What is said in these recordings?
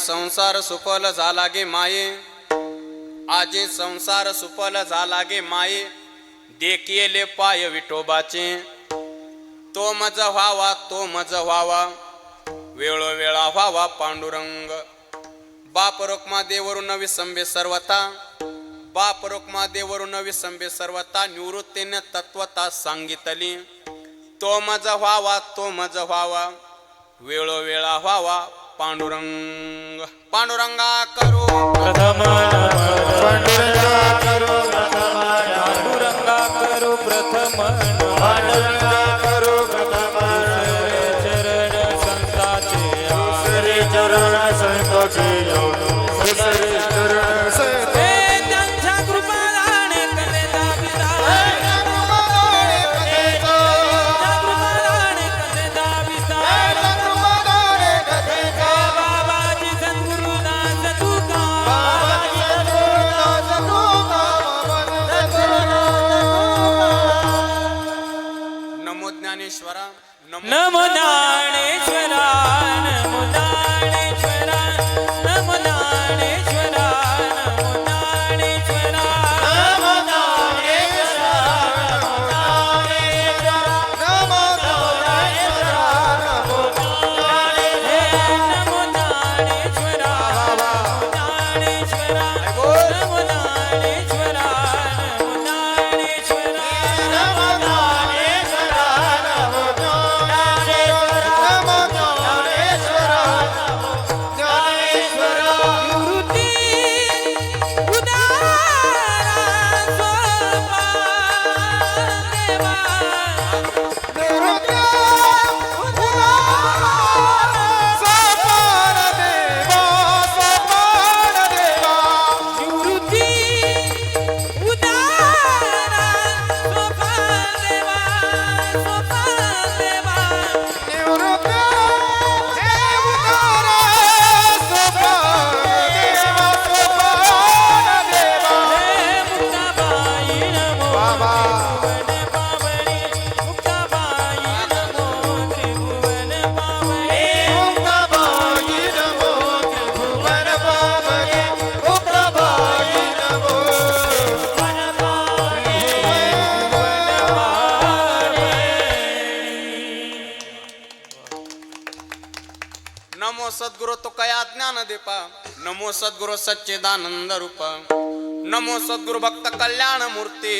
संसार सुफल झाला गे माये, आजे संसार सुफल झाला गे माये, देखिले पाय विठोबाचे, तो मज व्हावा तो मज व्हावा, वेळोवेळा व्हावा पांडुरंग. बाप रोकमा देवरून विसंबे सर्वता, बाप रोकमा देवरून विसंबे सर्वता, निवृत्तीने तत्वता सांगितली, तो मज व्हावा तो मज व्हावा, वेळोवेळा व्हावा पांडुरंग. पांडुरंगा करू प्रथम पांडुरंगा करू प्रथम पांडुरंगा करू प्रथम पांडुरंगा करू प्रथम चरण संताचे दुसरे चरण संताचे दुसरे चरण संताचे त्यांच्या कृपाने कलेचा विस्तार, कृपाने कलेचा विस्तार, बाबाजी सद्गुरुदास नमो ज्ञानेश्वरा, नमो ज्ञानेश्वरा, नमो ज्ञानेश्वरा, नमो ज्ञानेश्वरा, नमो ज्ञानेश्वरा, नमो ज्ञानेश्वरा नमो ज्ञानेश्वरा नमो ज्ञानेश्वरा नमो हे नमो ज्ञानेश्वरा, नमो ज्ञानेश्वरा, नमो ज्ञानेश्वरा, नमो ज्ञानेश्वरा, नमो ज्ञानेश्वरा नमो ज्ञानेश्वरा नमो ज्ञानेश्वरा नमो ज्ञानेश्वरा निवृत्ती उदारा सोपा देवा, निवृत्ती सोपान देवा सोपान देवा निवृत्ती उदारा सोपा देवा, सोपा देवा, निवृत्ती देवतारा सोपान देवा सोपान देवा हे मुक्ताबाई नमो बाबा त्रिभुवन पावनी, मुक्ताबाई नमो त्रिभुवन पावनी, मुक्ताबाई नमो त्रिभुवन पावनी मुक्ताबाई नमो नमो सद्गुरु तो कया ज्ञान देपा, नमो सद्गुरु सच्चिदानंद रूप, नमो सद्गुरु भक्त कल्याण मूर्ती,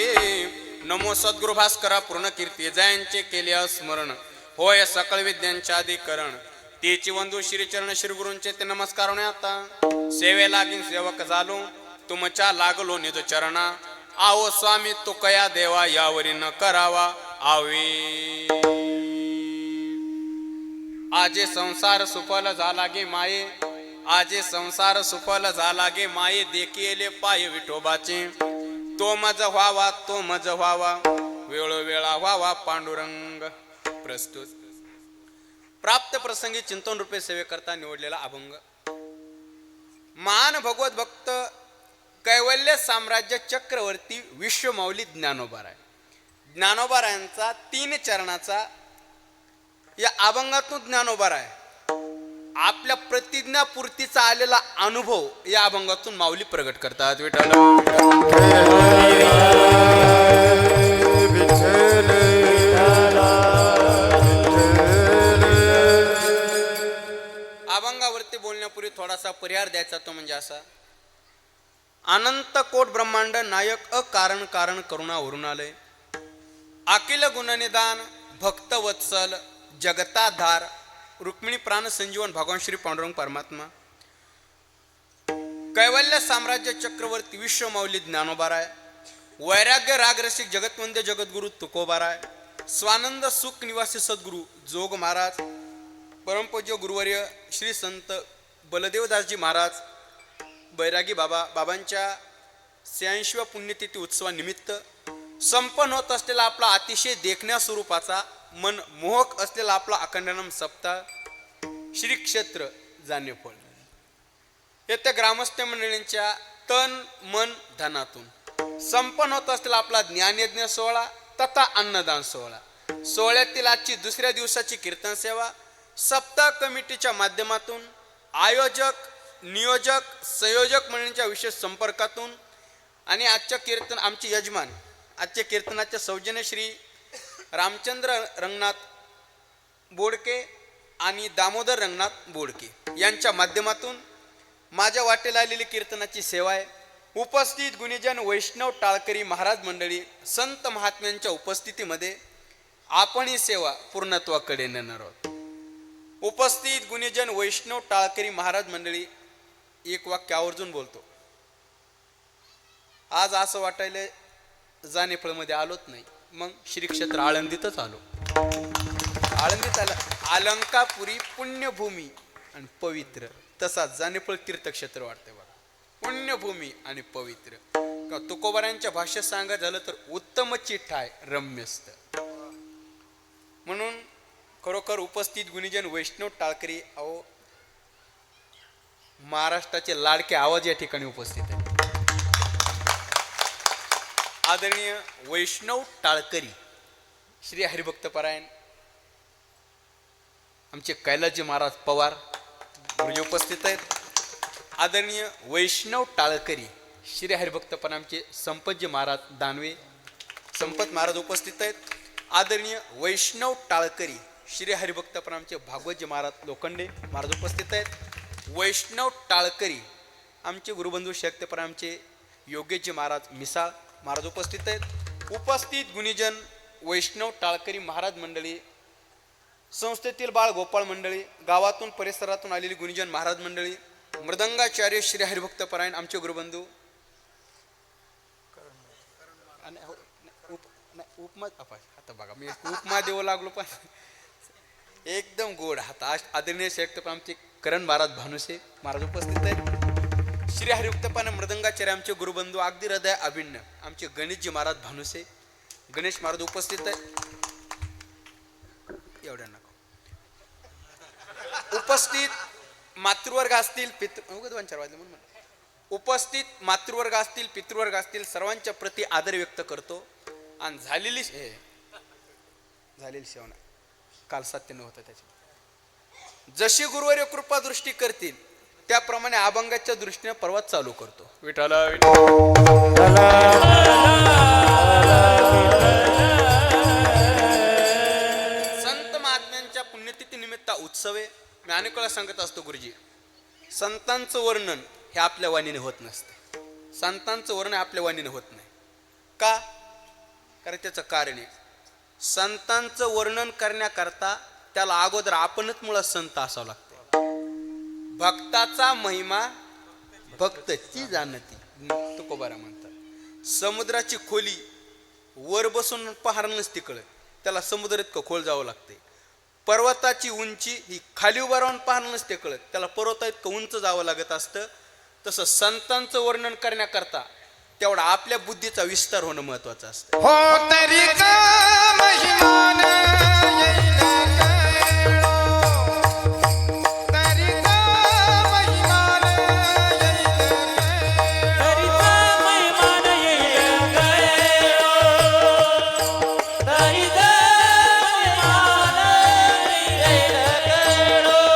नमो सद्गुरु भास्करा पूर्ण कीर्ती, जयांचे केले स्मरण होय सकळ विद्यांचे अधिकरण, तेची वंदू श्री चरण श्री गुरूंचे ते नमस्कार आता, सेवे लागीन सेवक झालो तुमच्या लागलो निज चरणा, आओ स्वामी तो कया देवा यावरी न करावा आवी. आजे संसार सुफल झाला गे माये, आजे संसार सुफल झाला गे माये, देखिले पाय विठोबाचे, तो मज व्हावा तो मज व्हावा, वेळोवेळा व्हावा पांडुरंग. प्रस्तुत प्राप्त प्रसंगी चिंतन रूपे सेवेकरता निवडलेला अभंग. महान भगवत भक्त कैवल्य साम्राज्य चक्रवर्ती विश्वमौली ज्ञानोबाराय, ज्ञानोबारायांचा 3 चरणाचा या अभंगातून ज्ञानोबाराय आपल्या प्रतिज्ञापूर्तीचा आलेला अनुभव या अभंगातून माऊली प्रगट करतात. विठ्ठल विठ्ठल अभंगावरती बोलण्यापूर्वी थोडासा परिहार द्यायचा, तो म्हणजे असा. अनंत कोट ब्रह्मांड नायक अकारण कारण करुणा वरुणालय, अखिल गुणनिदान भक्त वत्सल जगताधार, रुक्मिणी प्राण संजीवन भगवान श्री पांडुरंग परमात्मा, कैवल्य साम्राज्य चक्रवर्ती विश्वमौली ज्ञानोबाराय, वैराग्य रागरसिक जगतवंद्य जगद्गुरु तुकोबाराय, स्वानंद सुख निवासी सद्गुरु जोग महाराज, परमपूज्य गुरुवर्य श्री संत बलदेवदासजी महाराज, बैरागी बाबा, बाबांच्या 86व्या पुण्यतिथी उत्सवानिमित्त संपन्न होत असलेला आपला अतिशय देखण्या स्वरूपाचा मन मोहक असलेला आपला अखंडनाम सप्ताह श्री क्षेत्र जानेफळ येथे ग्रामस्थ मंडळींच्या तन मन धनातून संपन्न होत असलेला आपला ज्ञानयज्ञ सोहळा तथा अन्नदान सोहळा, सोहळ्यातील आजची दुसऱ्या दिवसाची कीर्तन सेवा सप्ताह कमिटीच्या माध्यमातून आयोजक नियोजक संयोजक मंडळींच्या विशेष संपर्कातून आणि आजच्या कीर्तन आमचे यजमान आजच्या कीर्तनाच्या सौजन्य श्री रामचंद्र रंगनाथ बोडके आणि दामोदर रंगनाथ बोडके यांच्या माध्यमातून माझ्या वाटेला आलेली कीर्तनाची सेवा आहे. उपस्थित गुणीजन वैष्णव टाळकरी महाराज मंडळी संत महात्म्यांच्या उपस्थितीमध्ये आपण ही सेवा पूर्णत्वाकडे नेणार आहोत. उपस्थित गुणीजन वैष्णव टाळकरी महाराज मंडळी एक वाक्य आवर्जून बोलतो. आज असं वाटायला जानेफळमध्ये आलोच नाही, मग श्री क्षेत्र आळंदीतच आलो. आळंदीत आलं अलंकापुरी पुण्यभूमी आणि पवित्र, तसाच जानेफळ तीर्थक्षेत्र वाटते बघा. पुण्यभूमी आणि पवित्र का तुकोबारांच्या भाषेत सांगायचं झालं तर उत्तम चिठ्ठाय रम्यस्त. म्हणून खरोखर उपस्थित गुणीजन वैष्णव टाळकरी अहो महाराष्ट्राचे लाडके आवाज या ठिकाणी उपस्थित आहे. आदरणीय वैष्णव टाळकरी श्री हरिभक्तपरायण आमचे कैलाजी महाराज पवार गुरुजी उपस्थित आहेत. आदरणीय वैष्णव टाळकरी श्री हरिभक्तपरायण आमचे संपतजी महाराज दानवे संपत महाराज उपस्थित आहेत. आदरणीय वैष्णव टाळकरी श्री हरिभक्तपरायण आमचे भागवतजी महाराज लोखंडे महाराज उपस्थित आहेत. वैष्णव टाळकरी आमचे गुरुबंधू शक्तपरायण आमचे योगेशजी महाराज मिसाळ महाराज उपस्थित आहेत. उपस्थित गुणीजन वैष्णव टाळकरी महाराज मंडळी, संस्थेतील बाळ गोपाळ मंडळी, गावातून परिसरातून आलेली गुणीजन महाराज मंडळी, मृदंगाचार्य श्री हरिभक्तपरायण आमचे गुरुबंधू उपमा आता बघा मी उपमा देऊ लागलो पण एकदम गोड हाता आदरणीय शक्तपरायण आमचे करण महाराज भानुसे महाराज उपस्थित आहेत. श्री हरिभक्तपरायण मृदंगाचार्य आमचे गुरुबंधू अगदी हृदय अभिन्न आमचे गणेशजी महाराज भानुसे गणेश महाराज उपस्थित आहेत. एवढ्या नको. उपस्थित मातृवर्ग असतील उपस्थित मातृवर्ग असतील पितृवर्ग असतील सर्वांच्या प्रती आदर व्यक्त करतो. आणि झालेली सेवना काल सात्य नव्हतं त्याच्या जशी गुरुवर्य कृपा दृष्टी करतील त्याप्रमाणे अभंगाच्या दृष्टीने पर्वत चालू करतो. विठाला संत महात्म्यांच्या पुण्यतिथी निमित्त उत्सव आहे. मी अनेक वेळा सांगत असतो गुरुजी, संतांचं वर्णन हे आपल्या वाणीने होत नसते. संतांचं वर्णन आपल्या वाणीने होत नाही. का? कारण त्याचं कारण आहे, संतांचं वर्णन करण्याकरता त्याला अगोदर आपणच मुळात संत असावं लागतं. भक्ताचा महिमा भक्तची जाणती तुकोबारा म्हणतात. समुद्राची खोली वर बसून पहार नसते कळत, त्याला समुद्र इतकं खोल जावं लागते. पर्वताची उंची ही खाली उभा राहून पहार नसते कळत, त्याला पर्वता इतकं उंच जावं लागत असतं. तसं संतांचं वर्णन करण्याकरता तेवढा आपल्या बुद्धीचा विस्तार होणं महत्वाचं असतं. हो तरी का महिमान येईल कळो, तरी का महिमान येईल कळो, तरीचा महिमान येईल गळो, तरीचा महिमान येईल गळो.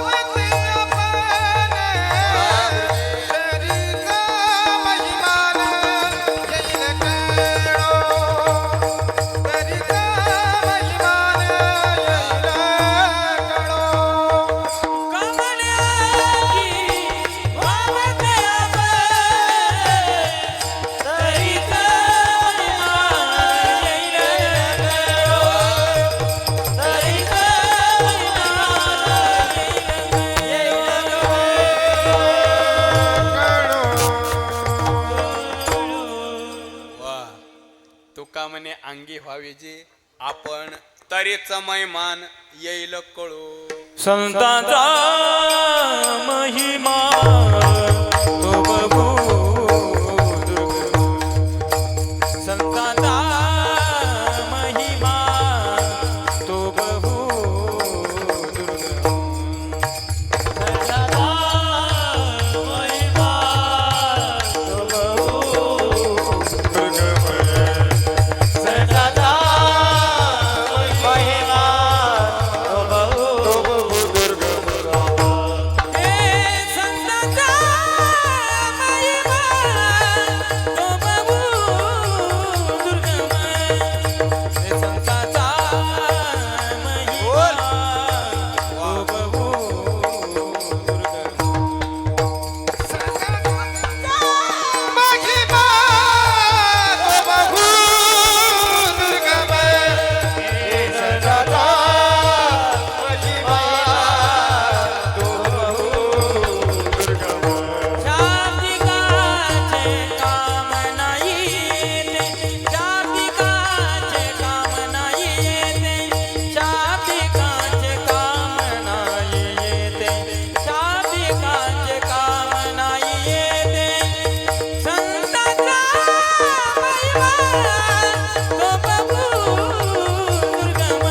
भावते आपण, तरी का महिमान येईल कळो, तरी का महिमान येईल कळो. कमल्याची भावते आपण, तरीचा महिमान येईल गळो, तरीचा महिमान येईल वा तुका म्हणे अंगी व्हावे जे आपण तरीच मैमान येईल कळो. संतांचा महिमा तो बघू दुर्गम. संतांचा महिमा तो बघू दुर्गम. संतांचा महिमा तो बघू दुर्गम. संतांचा महिमा तो बघू शाब्दिकांचे काम नाही येते संतांचा महिमा तो प्रभू दुर्गम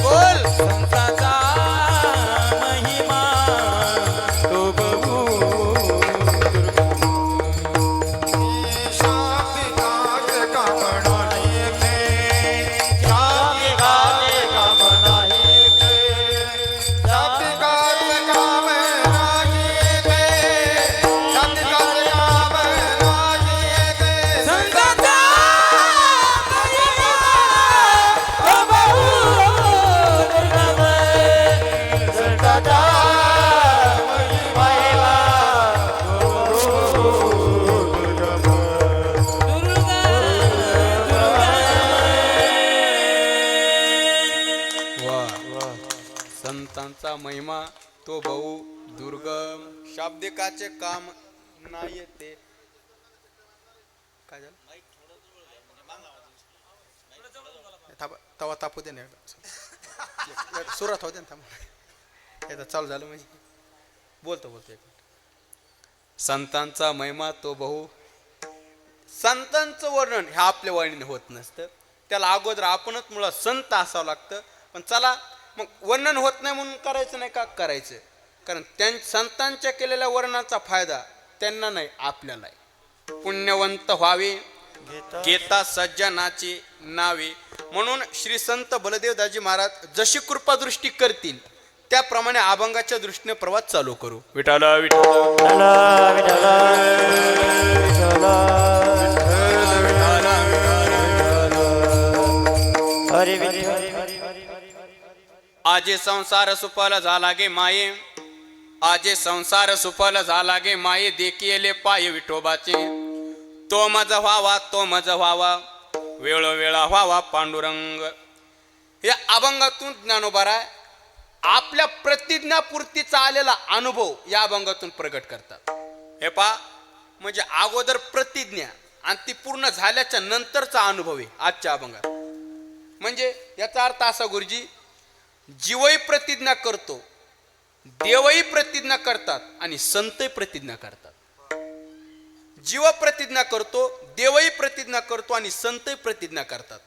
बोल संतांचा महिमा तो प्रभू शाब्दिकाचे काम नाही येते शाब्दिकाचे काम नाही येते शाब्दिकाचे काम नाही येते शाब्दिकाचे काम नाही येते संतांचा महिमा तो प्रभू दुर्गम संतांचा महिमा वा संतांचा महिमा तो भाऊ दुर्गम शाब्दिकाचे काम नाही येते काय झालं थांबा, तवा तापू दे ना एकदा. सुरुवात होते ना थांबा एकदा चालू झालं म्हणजे बोलतो एक मिनिट. संतांचा महिमा तो भाऊ संतांचं वर्णन हे आपल्या वर्णन होत नसतं त्याला अगोदर आपणच मुळात संत असावं लागतं पण चला मग वर्णन होत नाही म्हणून करायचं नाही का करायचं कारण संतांच्या केलेल्या वर्णनाचा फायदा त्यांना नाही आपल्याला आहे. पुण्यवंत व्हावे घेता सज्जनाची नावे म्हणून श्री संत बलदेवदाजी महाराज जशी कृपादृष्टी करतील त्याप्रमाणे अभंगाच्या दृष्टीने प्रवास चालू करू. विठाल विठाल आजे संसार सुफल झाला गे माये आजे संसार सुफल झाला गे माये देखिले पाय विठोबाचे तो मज व्हावा वेळोवेळा व्हावा पांडुरंग. या अभंगातून ज्ञानोबा आपल्या प्रतिज्ञापूर्तीचा आलेला अनुभव या अभंगातून प्रगट करतात. हे पा म्हणजे अगोदर प्रतिज्ञा आणि ती पूर्ण झाल्याच्या नंतरचा अनुभव आहे आजच्या अभंगात. म्हणजे याचा अर्थ असा गुरुजी जीवही प्रतिज्ञा करतो देवही प्रतिज्ञा करतात आणि संतही प्रतिज्ञा करतात. जीव प्रतिज्ञा करतो देवही प्रतिज्ञा करतो आणि संतही प्रतिज्ञा करतात.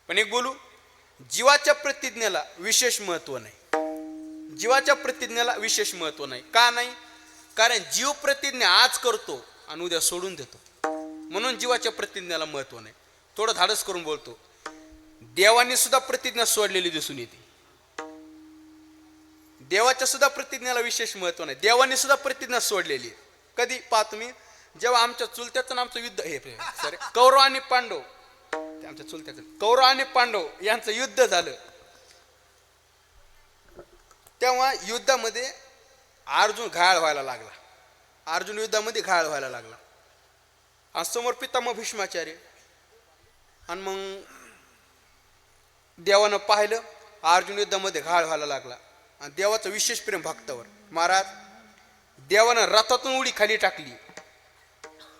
पण एक बोलू जीवाच्या प्रतिज्ञेला विशेष महत्व नाही. जीवाच्या प्रतिज्ञेला विशेष महत्व नाही. का नाही? कारण जीव प्रतिज्ञा आज करतो आणि उद्या सोडून देतो म्हणून जीवाच्या प्रतिज्ञेला महत्व नाही. थोडं धाडस करून बोलतो देवाने सुद्धा प्रतिज्ञा सोडलेली दिसून येते. देवाच्या सुद्धा प्रतिज्ञेला विशेष महत्व नाही. देवाने सुद्धा प्रतिज्ञा सोडलेली आहे. कधी पहा तुम्ही जेव्हा आमच्या चुलत्याचं आमचं युद्ध हे सॉरी कौरव आणि पांडव ते आमच्या चुलत्याचं कौरव आणि पांडव यांचं युद्ध झालं तेव्हा युद्धामध्ये अर्जुन घायल व्हायला लागला. अर्जुन युद्धामध्ये घायल व्हायला लागला आणि समोर पितामह भीष्माचार्य आणि मग देवानं पाहिलं अर्जुन युद्धामध्ये घायल व्हायला लागला आणि देवाचं विशेष प्रेम भक्तावर. महाराज देवानं रथातून उडी खाली टाकली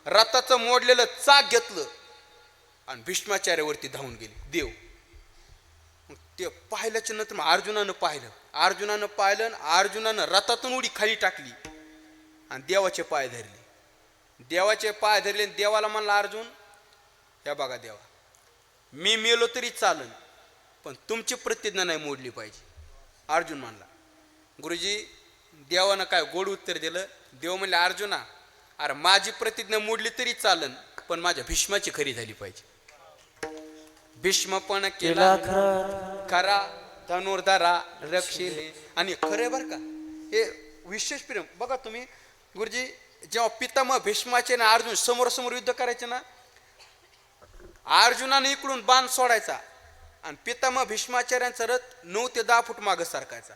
रथाचं मोडलेलं चाक घेतलं आणि भीष्माचार्यावरती धावून गेले देव. मग ते पाहिल्याच्या नंतर अर्जुनानं पाहिलं अर्जुनानं रथातून उडी खाली टाकली आणि देवाचे पाय धरले. देवाचे पाय धरले आणि देवाला म्हणला अर्जुन हे बघा देवा मी मेलो तरी चालन पण तुमची प्रतिज्ञा नाही मोडली पाहिजे. अर्जुन म्हणला. गुरुजी देवानं काय गोड उत्तर दिलं. देव म्हणले अर्जुना अरे माझी प्रतिज्ञा मोडली तरी चालन पण माझ्या भीष्माची खरी झाली पाहिजे. भीष्म पण केला खरा धनुर्धरा रक्षिले आणि खरे बर का हे विशेष प्रेम बघा तुम्ही गुरुजी जेव्हा पितामह भीष्माचे ना अर्जुन समोर समोर युद्ध करायचे ना अर्जुनाने इकडून बाण सोडायचा आणि पितामह भीष्माचार्यांचा रथ 9 ते 10 फूट मागे सरकायचा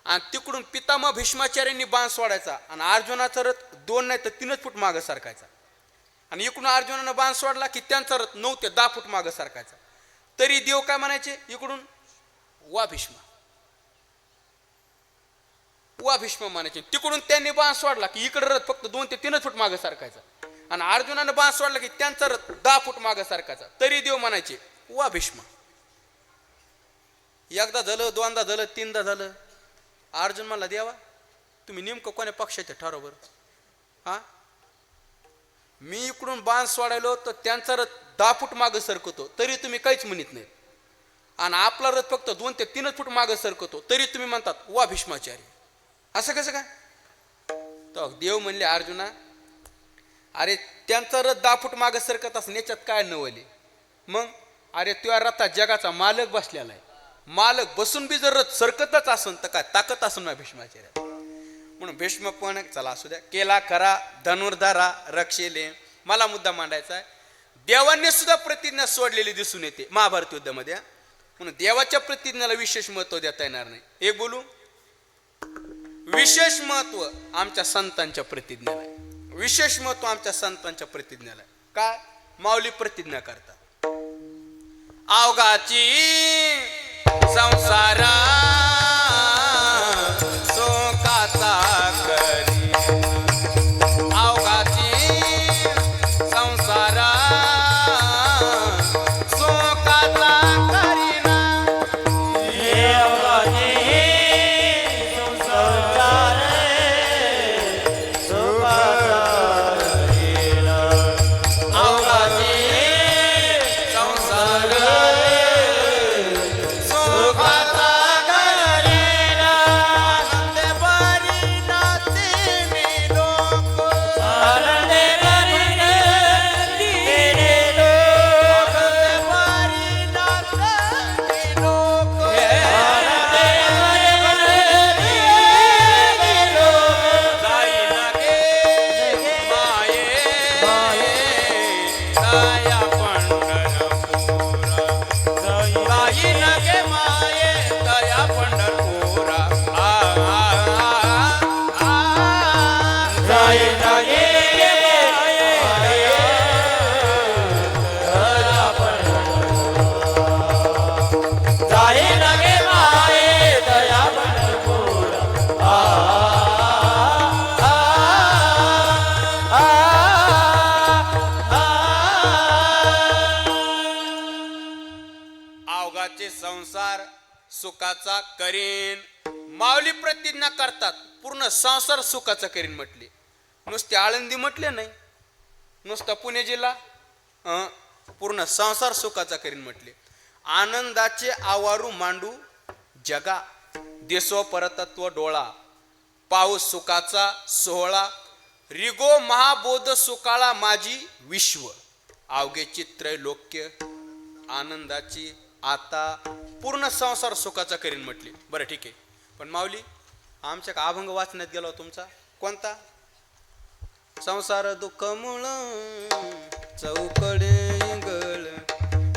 आणि तिकडून पितामह भीष्माचार्यांनी बाण सोडायचा आणि अर्जुनाचा रथ 2 नाही तर 3 फूट मागे सरकायचा आणि इकडून अर्जुनानं बाण सोडला की त्यांचा रथ 9 ते 10 फूट मागे सरकायचा. तरी देव काय म्हणायचे इकडून वा भीष्म म्हणायचे. तिकडून त्यांनी बाण सोडला की इकडे रथ फक्त 2 ते 3 फूट मागे सरकायचा आणि अर्जुनानं बाण सोडला की त्यांचा रथ 10 फूट मागे सरकायचा. तरी देव म्हणायचे वा भीष्म. एकदा झालं दोनदा झालं तीनदा झालं अर्जुन म्हणला देवा तुम्ही नेमकं कोण्या पक्षाचे ठरवा बरं. हा, मी इकडून बाण सोडायलो तर त्यांचा रथ 10 फूट मागं सरकतो तरी तुम्ही काहीच म्हणत नाही, आणि आपला रथ फक्त 2 ते 3 फूट मागं सरकतो तरी तुम्ही म्हणतात वा भीष्माचार्य. असं कसं काय? तर देव म्हणले अर्जुना, अरे त्यांचा रथ 10 फूट मागं सरकत असं याच्यात काय नवले. मग अरे तुझ्या रथात जगाचा मालक बसलेला आहे, मालक बसून बी जर रथ सरकतच असून तर काय ताकद असून ना भीष्माचार्य. म्हणून भीष्म पण चला असू द्या केला करा धनुर्धारा रक्षेले. मला मुद्दा मांडायचा आहे, देवांनी सुद्धा प्रतिज्ञा सोडलेली दिसून येते महाभारत युद्धामध्ये. म्हणून देवाच्या प्रतिज्ञेला विशेष महत्व देता येणार नाही. एक बोलू, विशेष महत्व आमच्या संतांच्या प्रतिज्ञेला आहे. विशेष महत्व आमच्या संतांच्या प्रतिज्ञेला आहे. काय? माऊली प्रतिज्ञा करतात, अवघाची संसारा शोकाचा करी, अवघाची संसारा शोकाचा करीना. संसार सुखाचा करीन. माऊली प्रतिज्ञा करतात पूर्ण संसार सुखाचा करीन म्हटली. नुसते आळंदी म्हटले नाही, नुसता पुणे जिल्हा पूर्ण संसार सुखाचा करीन म्हटले. आनंदाचे आवारू मांडू जगा, देसो परतत्व डोळा, पाऊस सुखाचा सोहळा, रिगो महाबोध सुकाळा माझी विश्व, अवघे चित्र लोक्य आनंदाची आता पूर्ण संसार सुखाचा करीन म्हटली. बरं ठीक आहे, पण माऊली आमच्या का अभंग वाचण्यात गेला तुमचा कोणता? संसार दुःख मुळ चौकडे इंगळ.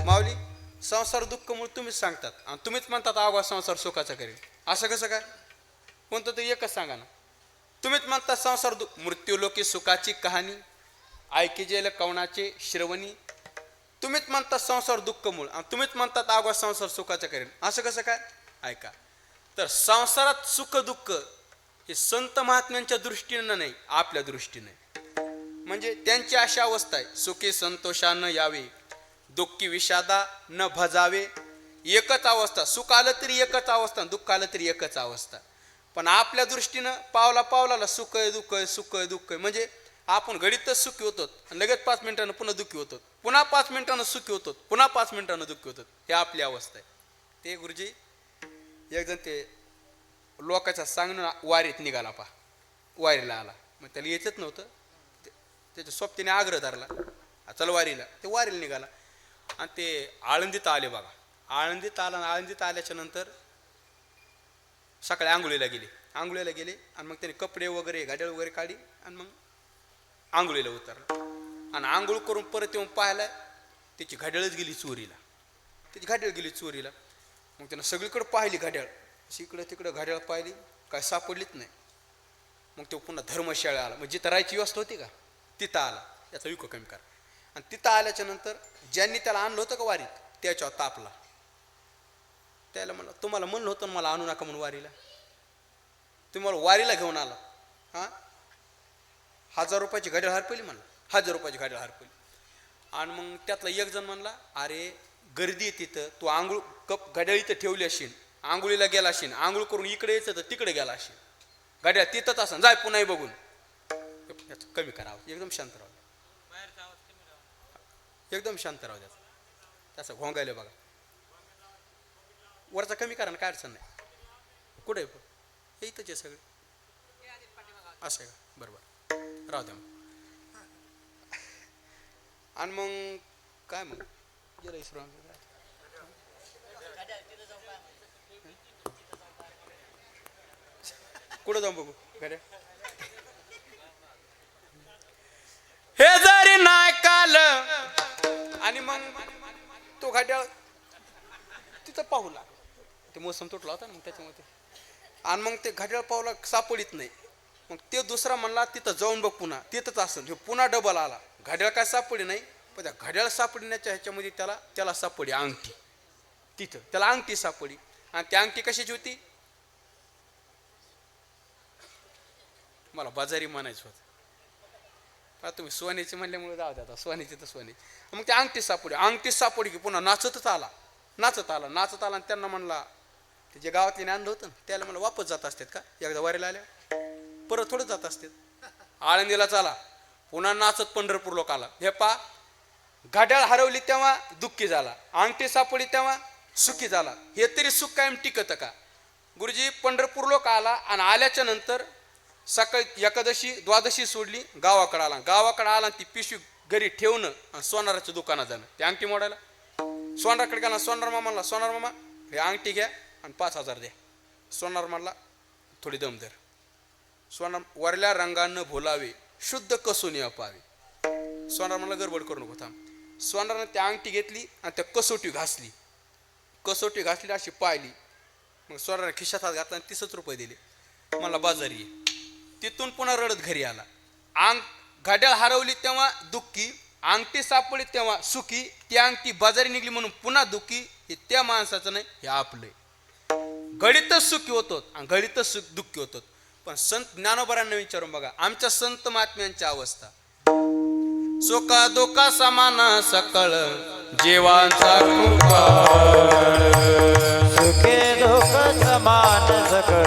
माऊली संसार दुःख मुळ तुम्हीच सांगतात आणि तुम्हीच म्हणतात आवा संसार सुखाचा करीन. असं कसं काय? कोणतं ते एकच सांगा ना. तुम्हीच म्हणतात संसार दुःख, मृत्यूलोकी सुखाची कहाणी ऐकी जेल कवनाचे श्रवणी. तुम्हीच म्हणतात संसार दुःख मूळ आणि तुम्हीच म्हणतात आगवा संसार सुखाचा करेन. असं कसं काय? ऐका, तर संसारात सुख दुःख हे संत महात्म्यांच्या दृष्टीनं नाही, आपल्या दृष्टीने. म्हणजे त्यांची अशी अवस्था आहे, सुखी संतोषानं यावे, दुःखी विषादा न भजावे. एकच अवस्था, सुख आलं तरी एकच अवस्था, दुःख आलं तरी एकच अवस्था. पण आपल्या दृष्टीनं पावला पावलाला सुख आहे दुःख आहे, सुख आहे दुःख आहे. म्हणजे आपण घडीतच सुखी होतो आणि लगेच 5 मिनिटांना पुन्हा दुःखी होतो, पुन्हा 5 मिनिटांना सुखी होतो, पुन्हा 5 मिनिटांना दुःखी होतो. हे आपली अवस्था आहे. ते गुरुजी एक जण ते लोकांच्या सांगणं वारीत निघाला, वारीला आला. मग त्याला यायचंच नव्हतं, त्याच्या सोबतीने आग्रह धरला, चल वारीला. ते वारीला निघाला आणि ते आळंदीत आले बघा. आळंदीत आला, आळंदीत आल्याच्या नंतर सकाळी आंघोळीला गेले आणि मग त्याने कपडे वगैरे घड्याळ वगैरे काढली आणि मग आंघोळीला उतरला. आणि आंघोळ करून परत येऊन पाहिला त्याची घड्याळच गेली चोरीला. त्याची घड्याळ गेली चोरीला. मग त्यानं सगळीकडे पाहिली घड्याळ, इकडं तिकडं घड्याळ पाहिली, काय सापडलीच नाही. मग तो पुन्हा धर्मशाळा आला, मग जिथं राहायची व्यवस्था होती का तिथं आला, याचा विको कमी करा. आणि तिथं आल्याच्या नंतर ज्यांनी त्याला आणलं होतं का वारीत त्याच्यावर तापला. त्याला म्हणलं, तुम्हाला म्हणलं होतं मला आणू नका म्हणून वारीला, तुम्ही मला वारीला घेऊन आला. 1000 रुपयाची घड्याळ हरपली म्हणला, 1000 रुपयाची घड्याळ हरपली. आणि मग त्यातला एक जण म्हणला, अरे गर्दी तिथं, तू घड्याळ इथं ठेवली असेल, आंघोळीला गेला असेल, आंघोळ करून इकडे यायचं तर तिकडे गेला असेल. गाड्या तिथंच असं जाय पुन्हाही बघून याचं कमी करावं एकदम शांत राहू द्या. एकदम शांत राहू द्या त्याचं घोंगायला बघा वरचा कमी करा ना काय अडचण नाही कुठे आहे हे इथंच आहे सगळे असं आहे का बरोबर राहू द्या मग आणि मग काय मग गेलं इसरो कुठं जाऊन बघू गाड्या हे जरी नाही काल आणि मग तो घाट्याळ तिथं पाहू लागला ते मोसम तुटला होता ना मग त्याच्यामध्ये आणि मग ते घाट्याळ पाहूला सापडित नाही मग ते दुसरा म्हणला तिथं जाऊन बघ पुन्हा तिथंच असेल पुन्हा डबल आला घड्याळ काय सापडी नाही पण त्या घड्याळ सापडण्याच्या ह्याच्यामध्ये त्याला सापडी अंगठी तिथं त्याला अंगठी सापडी आणि ती अंगठी कशाची होती मला बाजारी म्हणायचं होतं आता तुम्ही सोन्याची म्हणल्यामुळे जाऊ द्या आता सोन्याची तर सोने मग ते अंगठी सापडी की पुन्हा नाचत आला आणि त्यांना म्हणला ते जे गावातले नांद होतं त्याला मला वापस जात असतात का एकदा वारीला आल्या परत थोडं जात असतात आळंदीला चाला पुन्हा नाचत पंढरपूर लोक आला हे पा घड्याळ हरवली तेव्हा दुःखी झाला अंगठी सापडी तेव्हा सुखी झाला हे तरी सुख कायम टिकत का गुरुजी पंढरपूर लोक आला आणि आल्याच्या नंतर सकाळी एकादशी द्वादशी सोडली गावाकडे आला आणि ती पिशवी घरी ठेवणं आणि सोनाराच्या दुकानात जाणं ते अंगठी मोडायला सोनाराकडे गेला सोनार मामा हे अंगठी घ्या आणि 5,000 द्या सोनार म्हणला थोडी दम धर सोनार वरल्या रंगानं भोलावे शुद्ध कसोनी अपावे सोनार म्हणला गडबड करू नको थांब सोनारानं त्या अंगठी घेतली आणि त्या कसोटी घासली अशी पाहिली मग सोनाराने खिशात हात घातला आणि 30 रुपये दिले मला बाजारी तिथून पुन्हा रडत घरी आला घड्याळ हरवली तेव्हा दुःखी अंगठी सापडली तेव्हा सुखी ती अंगठी बाजारी निघली म्हणून पुन्हा दुःखी हे त्या माणसाचं नाही हे आपलंय घडीतच सुखी होतो आणि घडीतच दुःखी होतो पण संत ज्ञानोबांना विचारून बघा आमच्या संत महात्म्यांची अवस्था सुखा दुःखा समान सकळ जीवांचा कृपा सुखे दुःख समान सकळ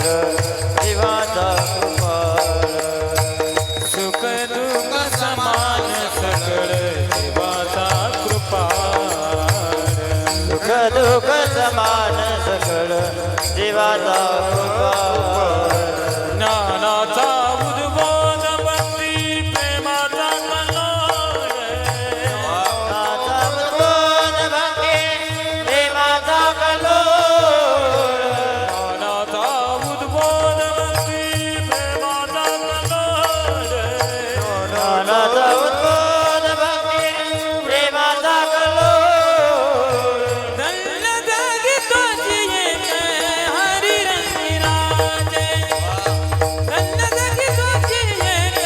जीवाचा सुख दुःख समान सकळ जीवाचा कृपा सुख दुःख समान सकळ जीवाचा ज्ञानाचा उद्बोध भक्ती प्रेमाचा कल्लोळ प्रेमाचा कल्लोळ ज्ञानाचा उद्बोध भक्ती प्रेमाचा कल्लोळ ज्ञानाचा उद्बोध भक्ती प्रेमाचा कल्लोळ धन्य जगी तुझी एक हरी रंगिराजे धन्य जगी तुझी एक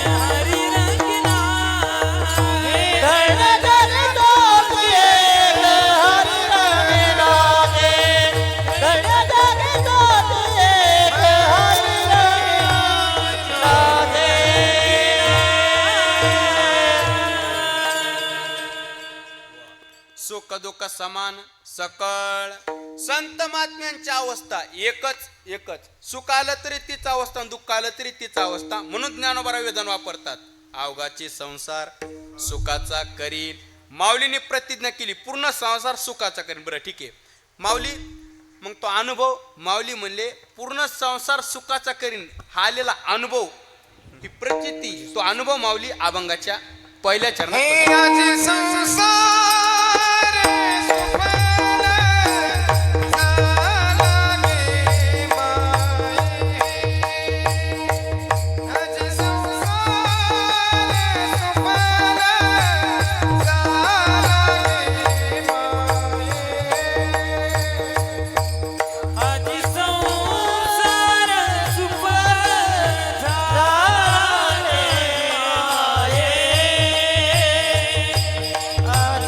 हरी रंगिराजे धन्य जगी तुझी एक हरी रंगिराजे धन्य जगी तुझी एक हरी रंगिराजे सुख दुःख समान सकळ संत महात्म्यांची अवस्था एकच सुख आलं तरी तीच अवस्था दुःख आलं तरी तीच अवस्था म्हणून ज्ञानोबा वेदन वापरतात अवघाची संसार सुखाचा करील माऊलीने प्रतिज्ञा केली पूर्ण संसार सुखाचा करील बरं ठीक आहे माऊली मग तो अनुभव माऊली म्हणले पूर्ण संसार सुखाचा करीन हा आलेला अनुभव ही प्रचिती तो अनुभव माऊली अभंगाच्या पहिल्या चरणात हे आजी संसार सुफल झाला गे माये आजी संसार सुफल झाला गे माये आजी संसार सुफल झाला आजी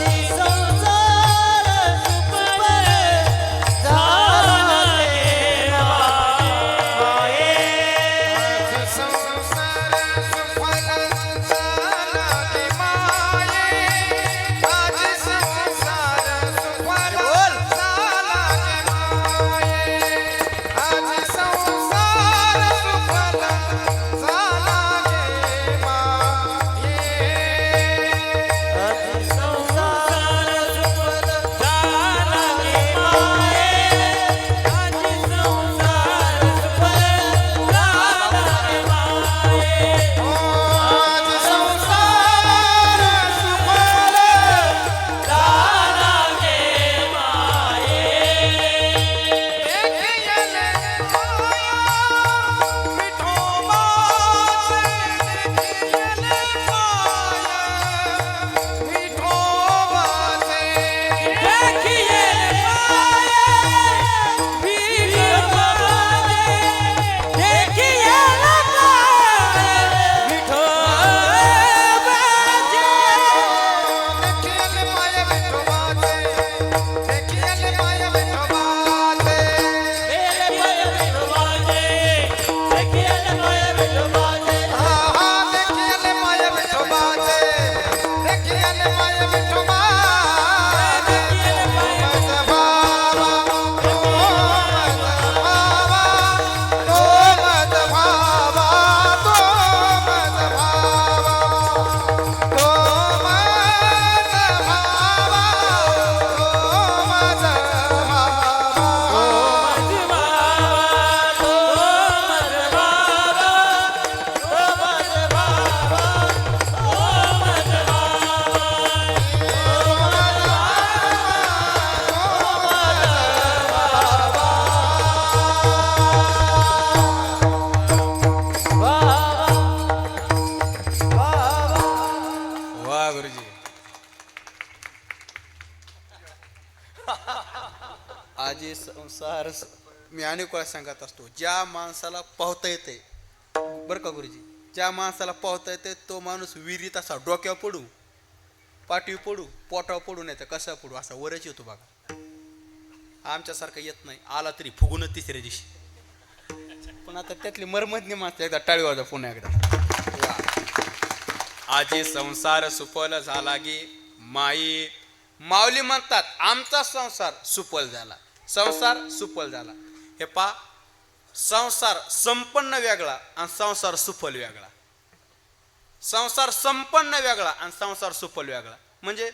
मी अनेक वेळा सांगत असतो, ज्या माणसाला पोहता येते बरं का गुरुजी, ज्या माणसाला पोहता येते तो माणूस विहिरीत असा डोक्यावर पडू, पाठीवर पडू, पोटावर पडू, नाही तर कसा पडू असा वरच येतो बघा. आमच्यासारखा येत नाही, आला तरी फुगूनच तिसऱ्या दिवशी. पण आता त्यातली मर्मज्ञ माणसं एकदा टाळी वाजा पुन्हा एकदा. वा. आजी संसार सुफल झाला गे माई. माऊली म्हणतात आमचा संसार सुफल झाला, संसार सुफल झाला. हे पा, संसार संपन्न वेगळा आणि संसार सुफल वेगळा. संसार संपन्न वेगळा आणि संसार सुफल वेगळा. म्हणजे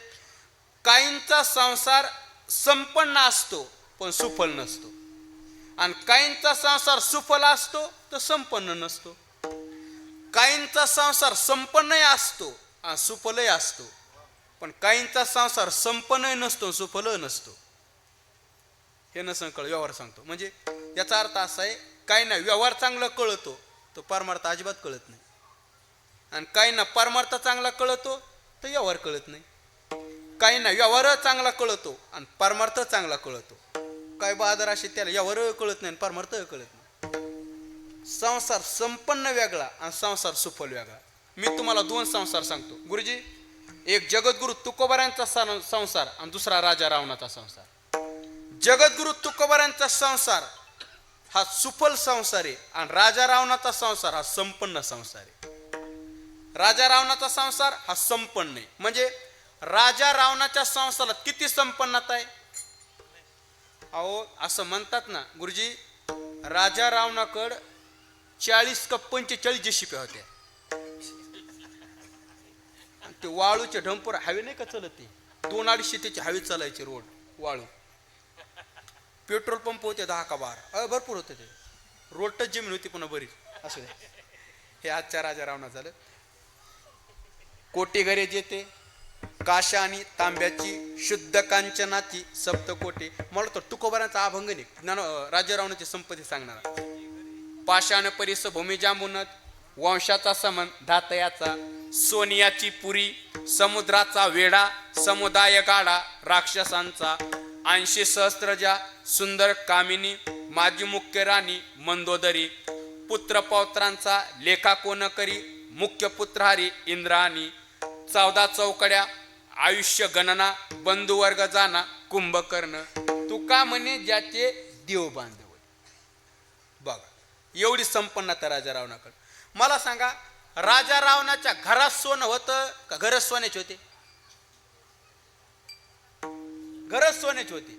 काहींचा संसार संपन्न असतो पण सुफल नसतो, आणि काहींचा संसार सुफल असतो तर संपन्न नसतो. काहींचा संसार संपन्नही असतो आणि सुफलही असतो, पण काहींचा संसार संपन्नही नसतो सुफलही नसतो. हे नसं कळ व्यवहार सांगतो. म्हणजे याचा अर्थ असा आहे, काही ना व्यवहार चांगला कळतो तो परमार्थ अजिबात कळत नाही, आणि काही ना परमार्थ चांगला कळतो तर व्यवहार कळत नाही. काही ना व्यवहार चांगला कळतो आणि परमार्थ चांगला कळतो. काय बाजार असे त्याला व्यवहार कळत नाही आणि परमार्थ कळत नाही. संसार संपन्न वेगळा आणि संसार सुफल वेगळा. मी तुम्हाला दोन संसार सांगतो गुरुजी. एक जगद्गुरु तुकोबारांचा संसार आणि दुसरा राजा रावणाचा संसार. जगद्गुरु तुकोबारांचा संसार हा सुफल संसार आहे आणि राजा रावणाचा संसार हा संपन्न संसार आहे. राजा रावणाचा संसार हा संपन्न आहे. म्हणजे राजा रावणाच्या संसारात किती संपन्नता आहे. अहो असं म्हणतात ना गुरुजी, राजा रावणाकड 40 का 45 जेशिप्या होत्या. ते वाळूचे ढंपर हवे नाही का चलत, ते 2-250 त्याची हवे चालायचे रोड वाळू. पेट्रोल पंप होते 10 का 12, भरपूर होते. ते रोड टच जमीन होती पुन्हा बरीच. असं हे आजच्या राजा रावणा झालं. कोटी गरज येते काशा आणि तांब्याची, शुद्ध कांचनाची सप्तकोटी. मला तर तुकोबारांचा अभंग नाही राजा रावणाची संपत्ती सांगणार. पाषाण परिस भूमी जांबुनत, वंशाचा समन धातयाचा, सोनियाची पुरी, समुद्राचा वेढा, समुदाय गाडा राक्षसांचा, 80 सहस्त्रजा सुंदर कामिनी, माजी मुख्य राणी मंदोदरी, पुत्र पौत्रांचा लेखा कोण करी, मुख्य पुत्रहारी इंद्राणी, 14 चौकड्या आयुष्य गणना, बंधुवर्ग जाना कुंभकर्ण, तुका म्हणे ज्याचे देव बांधव. बघा एवढी संपन्नता राजा रावणाकडे. मला सांगा, राजा रावणाच्या घरात सोनं होतं का घरच सोन्याचे होते? घरच सोन्याचे होते.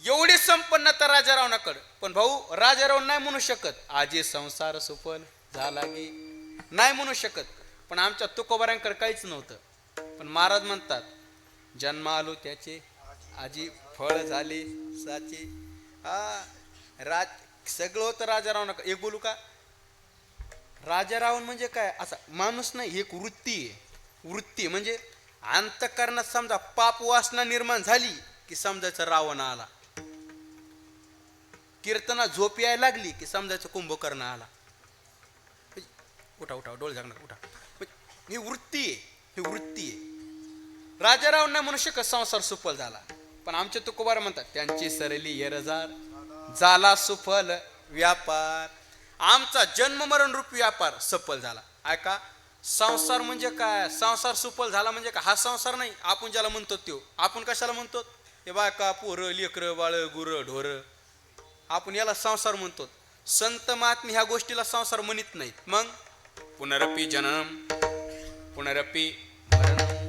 एवढी संपन्नता राजा रावणाकडे. पण भाऊ राजा रावण नाही म्हणू शकत आजी संसार सुफल झाला की, नाही म्हणू शकत. पण आमच्या तुकोबारांकडे काहीच नव्हतं. पण महाराज म्हणतात जन्म आलो त्याचे, आजी फळ झाले साचे. सगळं होतं राजा रावणाकडे. एक बोलू का, राजा रावण म्हणजे काय असा माणूस नाही, एक वृत्ती आहे. वृत्ती म्हणजे अंतःकरणात समजा पाप वासना निर्माण झाली की समजायचं रावण आला. कीर्तना झोप यायला लागली की समजायचं कुंभकर्ण आला. उठा उठा डोळे झाकणार उठा. ही वृत्ती आहे, ही वृत्ती आहे. राजा रावण नाही म्हणू शकत संसार सुफल झाला. पण आमचे तुकोबार म्हणतात त्यांची सरली येरजार झाला सुफल व्यापार. आमचा जन्म मरण रूप व्यापार सफल झाला. ऐका, संसार म्हणजे काय, संसार सुफल झाला म्हणजे काय, हा संसार नाही आपण ज्याला म्हणतो तो. आपण कशाला म्हणतो, हे बायका पोरं लेकरं बाळ गुरं ढोर, आपण याला संसार म्हणतो. संत महात्मे ह्या गोष्टीला संसार म्हणत नाहीत. मग पुनरपी जननम पुनरपी मरणम,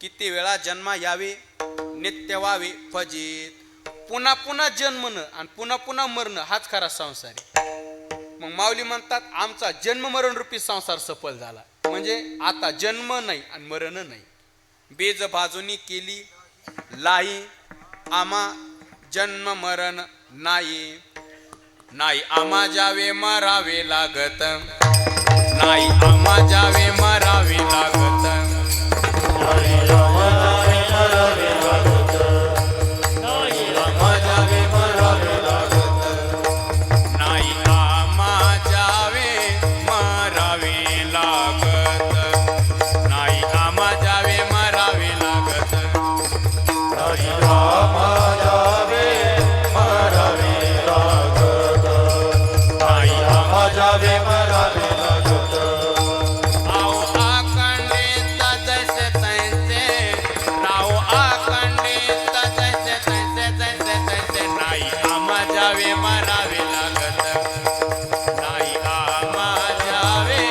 किती वेळा जन्मा यावे नित्य व्हावे फजित. पुन्हा पुन्हा जन्मणं आणि पुन्हा पुन्हा मरणं हाच खरा संसार आहे. मग माऊली म्हणतात आमचा जन्म मरण रूपी संसार सफल झाला. म्हणजे आता जन्म नाही आणि मरण नाही. बेज भाजूनी केली लाई, आमा जन्म मरण नाही. नाही आमा जावे मरावे लागत, नाही आमा जावे मरावे लागत. रामा मरावे लागत आओ आखंडित जैसे तैसे राव आखंडित जैसे तैसे जैसे तैसे नाही आम्हा जावे मरावे लागत नाही आम्हा जावे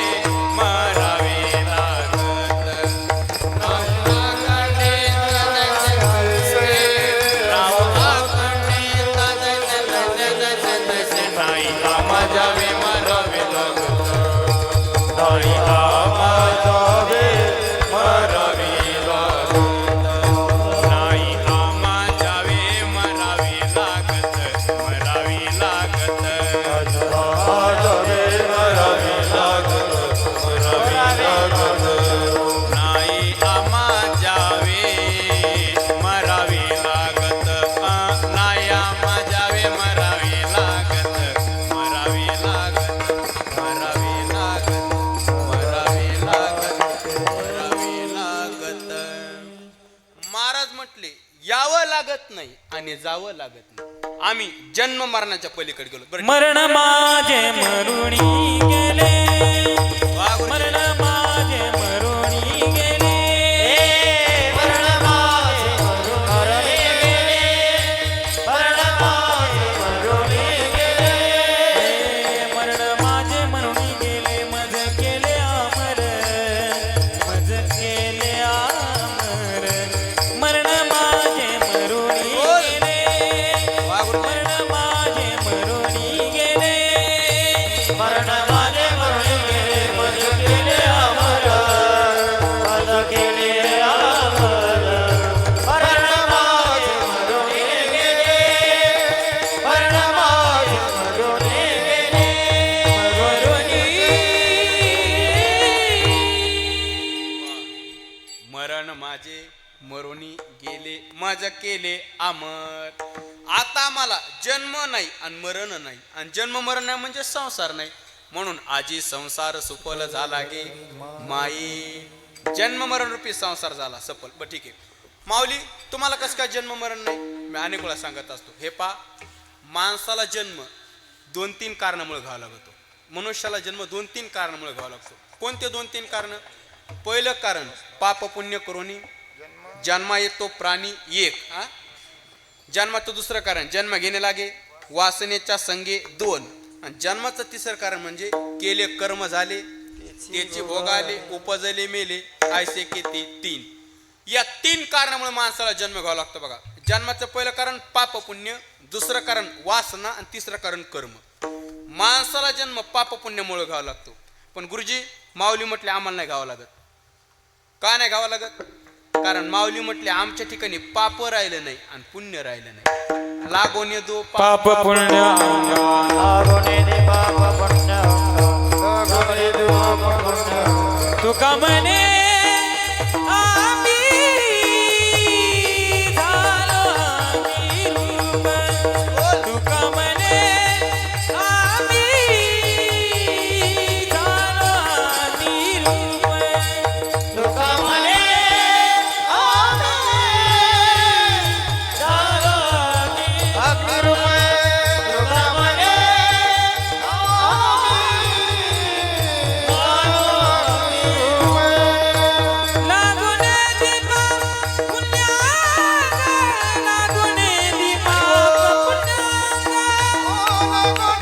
मरावे लागत आखंडित जैसे तैसे राव आखंडित जैसे तैसे जैसे तैसे नाही आम्हा जावे मरावे लागत नाही आम्हा जावे मरावे नाही आम्हा जावे मरावे लागत मरावे लागत जावे मरावे लागत मरावे लागत नाही आम्हा जावे मरावे लागत नाही आम्हा जावे मरावे लागत मरावे लागत मरावे लागत मरावे लागत मरावे लागत महाराज म्हटले यावं लागत नाही आणि जावं लागत नाही आम्ही जन्म मरणाच्या पलीकडे गेलो बरं मरण माझे मरुणी गेले वा गुरुजी. मरण माझे मरुणी गेले मरण माझे मरुणी गेले मरण माझे मरुणी गेले मरण माझे मरुणी गेले मज केले अमर मज केले अमर मरण माझे मरुणी गेले वा गुरुजी. मरण माझे मरुणी गेले मरण माझे मरुणी गेले मज केले अमर मज केले अमर मरण माझे मरुणी गेले मरण माझे मरुणी गेले मरण माझे मरुनी गेले माझ केले अमर आता मला जन्म नाही आणि मरण नाही आणि जन्म मरण नाही म्हणजे संसार नाही म्हणून आजी संसार सुफल झाला गे माई जन्म मरण रूपी संसार झाला सफल बर ठीक आहे माऊली तुम्हाला कसं काय जन्म मरण नाही मी अनेक वेळा सांगत असतो हे पा माणसाला जन्म 2-3 कारणामुळे घ्यावा लागतो मनुष्याला जन्म 2-3 कारणामुळे घ्यावा लागतो कोणते 2-3 कारण पहिलं कारण पाप पुण्य करून जन्मा येतो प्राणी एक हा जन्माचं दुसरं कारण जन्म घेणे लागे वासनेच्या संगे 2 आणि जन्माचं तिसरं कारण म्हणजे केले कर्म झाले त्याचे भोग आले उपजले मेले ऐसे किती 3 या 3 कारणामुळे माणसाला जन्म घ्यावा लागतो बघा जन्माचं पहिलं कारण पाप पुण्य दुसरं कारण वासना आणि तिसरं कारण कर्म माणसाला जन्म पाप पुण्यामुळे घ्यावा लागतो पण गुरुजी माऊली म्हटले आम्हाला नाही घ्यावं लागत का नाही घ्यावं लागत कारण माऊली म्हटले आमच्या ठिकाणी पाप राहिलं नाही आणि पुण्य राहिलं नाही लागोने दो पाप पुण्य लागोने दे पाप पुण्य लागोने दे पाप पुण्य तुका म्हणे आम्ही झालो निरूप. तुका म्हणे आम्ही झालो निरूप. तुका म्हणे आम्ही झालो अग्निरूपे तुका म्हणे लागून दीपा पुण्याग, लागून दीपा लागून दीपा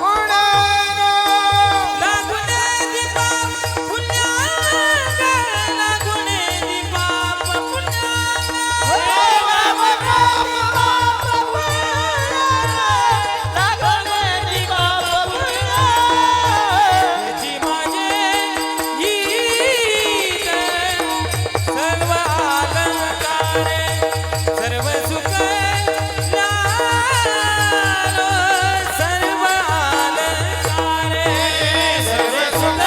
पुण्याग, लागून दीपा जी माझे गीत सर्व अलंकारे सर्व सुख लालो सर्व अलंकारे सर्व सुख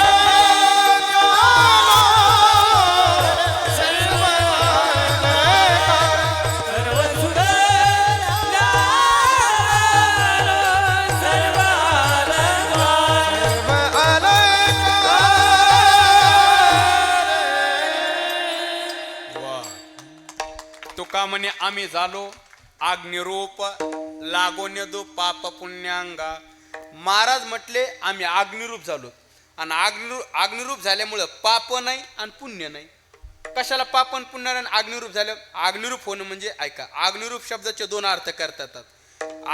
लालो सर्व अलंकारे तुका म्हणे आम्ही झालो अग्निरूप लागोन्य दो पाप पुण्यांगा. महाराज म्हटले आम्ही अग्निरूप झालो आणि अग्निरूप झाल्यामुळं पाप नाही आणि पुण्य नाही. कशाला पाप आणि पुण्य नाही अग्निरूप झालं? अग्निरूप होणं म्हणजे ऐका, अग्निरूप शब्दाचे दोन अर्थ करता येतात.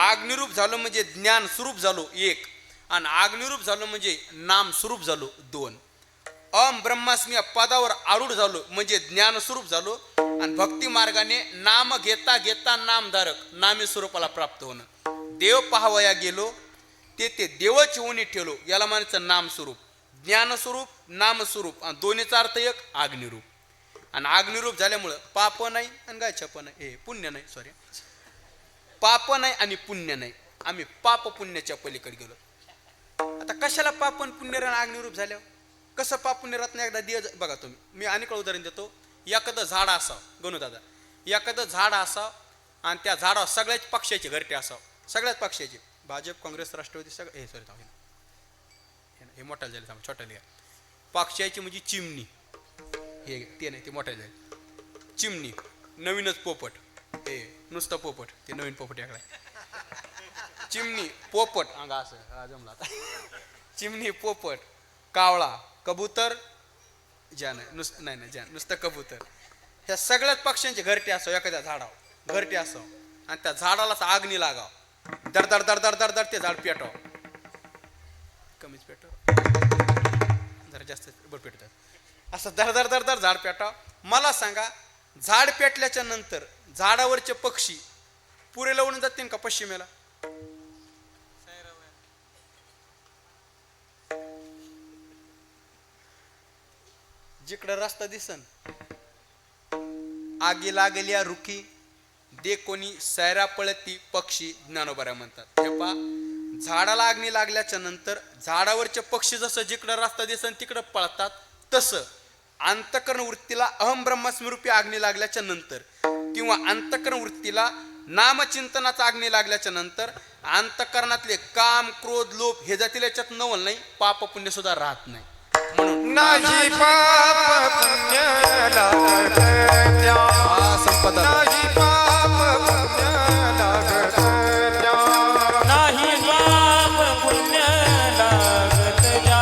अग्निरूप झालो म्हणजे ज्ञान स्वरूप झालो एक, आणि अग्निरूप झालो म्हणजे नाम स्वरूप झालो दोन. अम ब्रह्मास्मी या पदावर आरूढ झालो म्हणजे ज्ञान स्वरूप झालो, आणि भक्ती मार्गाने नाम घेता घेता नामधारक नामी स्वरूपाला प्राप्त होणं. देव पाहावया गेलो ते देवच होऊन ठेवलो, याला म्हणायचं नाम स्वरूप. ज्ञानस्वरूप नामस्वरूप आणि दोन्हीचा अर्थ एक अग्निरूप. आणि अग्निरूप झाल्यामुळं पाप नाही आणि काय छप नाही, हे पुण्य नाही, सॉरी, पाप नाही आणि पुण्य नाही. आम्ही पाप पुण्याच्या पलीकडे गेलो. आता कशाला पाप आणि पुण्य अग्निरूप झाल्यावर कसं पाप पुण्य राहत नाही? एकदा दिय बघा तुम्ही, मी अनेक उदाहरण देतो. एखादं झाड असावं, गणू दादा, एखादं झाड असावं आणि त्या झाडावर सगळ्याच पक्षाचे घरटे असावं, सगळ्याच पक्षाचे, भाजप काँग्रेस राष्ट्रवादी सगळं, हे सॉरी हे मोठा झाले, छोटा लिहा. पक्षाची म्हणजे चिमणी, हे ते नाही, ते मोठा झाले. चिमणी नवीनच पोपट, हे नुसतं पोपट, ते नवीन पोपट याकडे. चिमणी पोपट अंगा असं जमला आता. चिमणी पोपट कावळा कबूतर ज्यान नाही ज्यान नुसतं कबूतर, ह्या सगळ्याच पक्ष्यांचे घरटे असावं एखाद्या झाडावर, घरटे असावं आणि त्या झाडालाच आग्नी लागाव, दर दर दर दर दर दर ते झाड पेटाव. कमीच पेटाव, जरा जास्त बरं पेटतात, असं दर दर दर दर झाड पेटाव. मला सांगा, झाड पेटल्याच्या नंतर झाडावरचे पक्षी पुरे लावून जातील का पश्चिमेला? जिकडं रस्ता दिसन आगी लागल्या रुखी दे कोणी सैरा पळती पक्षी ज्ञानोबऱ्या म्हणतात. हे पा, झाडाला अग्नी लागल्याच्या नंतर झाडावरचे पक्षी जसं जिकडं रस्ता दिसन तिकडं पळतात, तसं अंतकरण वृत्तीला अहम ब्रह्मस्वरूपी अग्नी लागल्याच्या नंतर किंवा अंतकरण वृत्तीला नामचिंतनाचा अग्नी लागल्याच्या नंतर अंतकरणातले काम क्रोध लोभ हे जातील याच्यात नवल नाही, पाप पुण्य सुद्धा राहत नाही. म्हणून नाही पाप पुण्य लागत त्या, संपदा नाही पाप पुण्य लागत त्या, नाही पाप पुण्य लागत जा,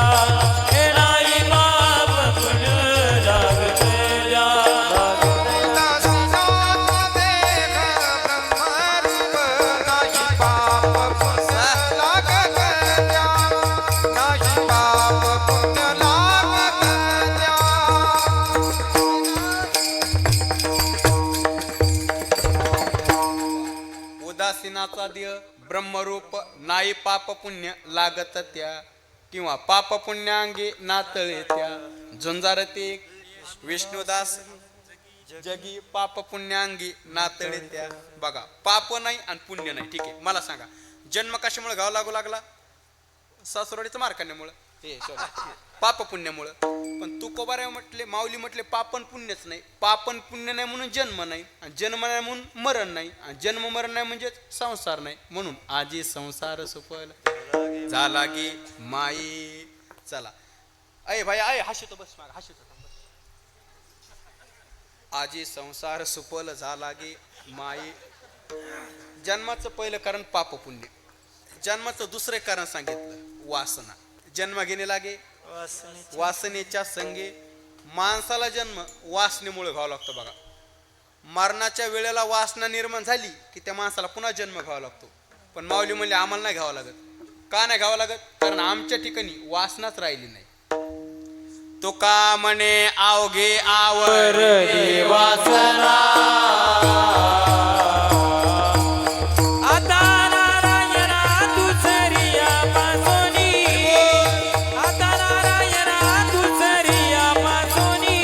हे नाही पाप पुण्य लागत जा. संसार देह ब्रह्मरूप, नाही पाप पुण्य लागत त्या, नाही पाप पुण्य लागत त्या. उदासीनाचा देह ब्रह्मरूप नाही पाप पुण्य लागत त्या, किंवा पाप पुण्याअंगी नातळे त्या. झुंजारते विष्णुदास जगी पाप पुण्याअंगी नातळे त्या. बघा, पाप नाही आणि पुण्य नाही. ठीक आहे, मला सांगा, जन्म कशामुळे गाव लागू लागला? सासरोडीचं मार्कांड्यामुळं, हे सॉरी पाप पुण्यामुळं. पण तुकोबाराय म्हटले, माऊली म्हटले पापन पुण्यच नाही. पापन पुण्य नाही म्हणून जन्म नाही, आणि जन्म नाही म्हणून मरण नाही, आणि जन्म मरण नाही म्हणजे संसार नाही. म्हणून आजी संसार सुफल झाला गे माई. चला अय भाई आय हाशितो बस माग हाशितो आजी संसार सुफल झाला गे माई. जन्माचं पहिलं कारण पाप पुण्य. जन्माचं दुसरं कारण सांगितलं वासना. जन्म घेणे लागे वासनेच्या संगे. माणसाला जन्म वासनेमुळे घ्यावा लागतो. बघा, मरणाच्या वेळेला वासना निर्माण झाली की त्या माणसाला पुन्हा जन्म घ्यावा लागतो. पण माऊली म्हणले आम्हाला नाही घ्यावा लागत. का नाही घ्यावा लागत? कारण आमच्या ठिकाणी वासनाच राहिली नाही. तो का म्हणे अवघे आवर वासना आता नारायणा दुसरिया पासोनी, आता नारायणा दुसरिया पासोनी.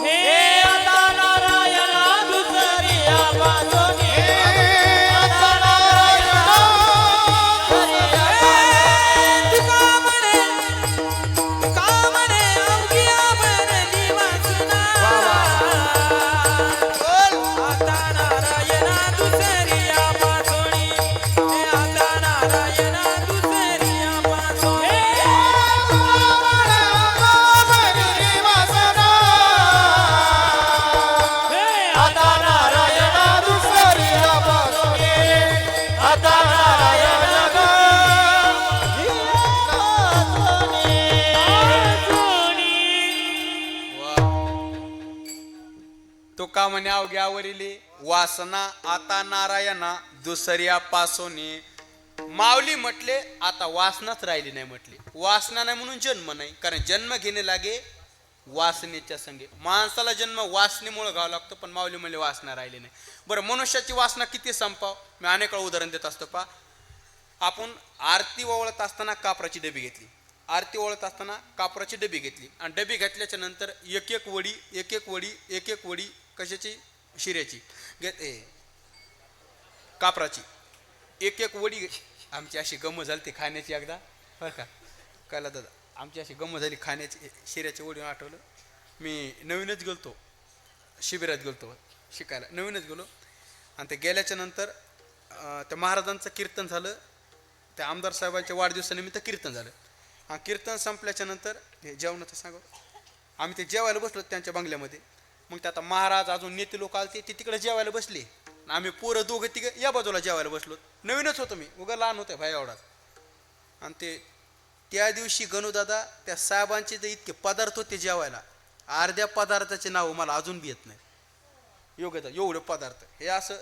हे आता नारायणा दुसरिया पासोनी, आता नारायणा तुका म्हणे तो का म्हणे अवघ्यावरीले वासना आता नारायणा दुसऱ्या पासोने. माऊली म्हटले आता वासनाच राहिली नाही म्हटली. वासना नाही म्हणून जन्म नाही, कारण जन्म घेणे लागे वासनेच्या संगे. माणसाला जन्म वासनेमुळे घ्यावा लागतो, पण माऊली म्हणले वासना राहिली नाही. बरं, मनुष्याची वासना किती संपाव? मी अनेक वेळा उदाहरण देत असतो. पा आपण आरती ओवळत असताना कापराची डबी घेतली, आरती ओवळत असताना कापराची डबी घेतली आणि डबी घेतल्याच्या नंतर एक एक वडी कशाची? शिऱ्याची कापराची एक एक वडी. आमची अशी गंमत झाली ती खाण्याची एकदा, बरं का कळलं दादा, आमची अशी गंमत झाली खाण्याची. शिऱ्याची वडी आठवलं. मी नवीनच गेलतो, शिबिरात गेलतो शिकायला, नवीनच गेलो आणि ते गेल्याच्या नंतर त्या महाराजांचं कीर्तन झालं. त्या आमदार साहेबांच्या वाढदिवसानिमित्त कीर्तन झालं आणि कीर्तन संपल्याच्या नंतर हे जेवणाचं सांगू, आम्ही ते जेवायला बसलो त्यांच्या बंगल्यामध्ये. मग ते आता महाराज अजून नेते लोक आले ते तिकडे जेवायला बसले, आम्ही पोरं दोघं तिघं या बाजूला जेवायला बसलो. नवीनच होतो मी, उगा लहान होतं भाई एवढा. आणि ते त्या दिवशी गणूदादा त्या साहेबांचे जे इतके पदार्थ होते जेवायला, अर्ध्या पदार्थाचे नाव मला अजून बी येत नाही. योग्यता एवढे पदार्थ, हे असं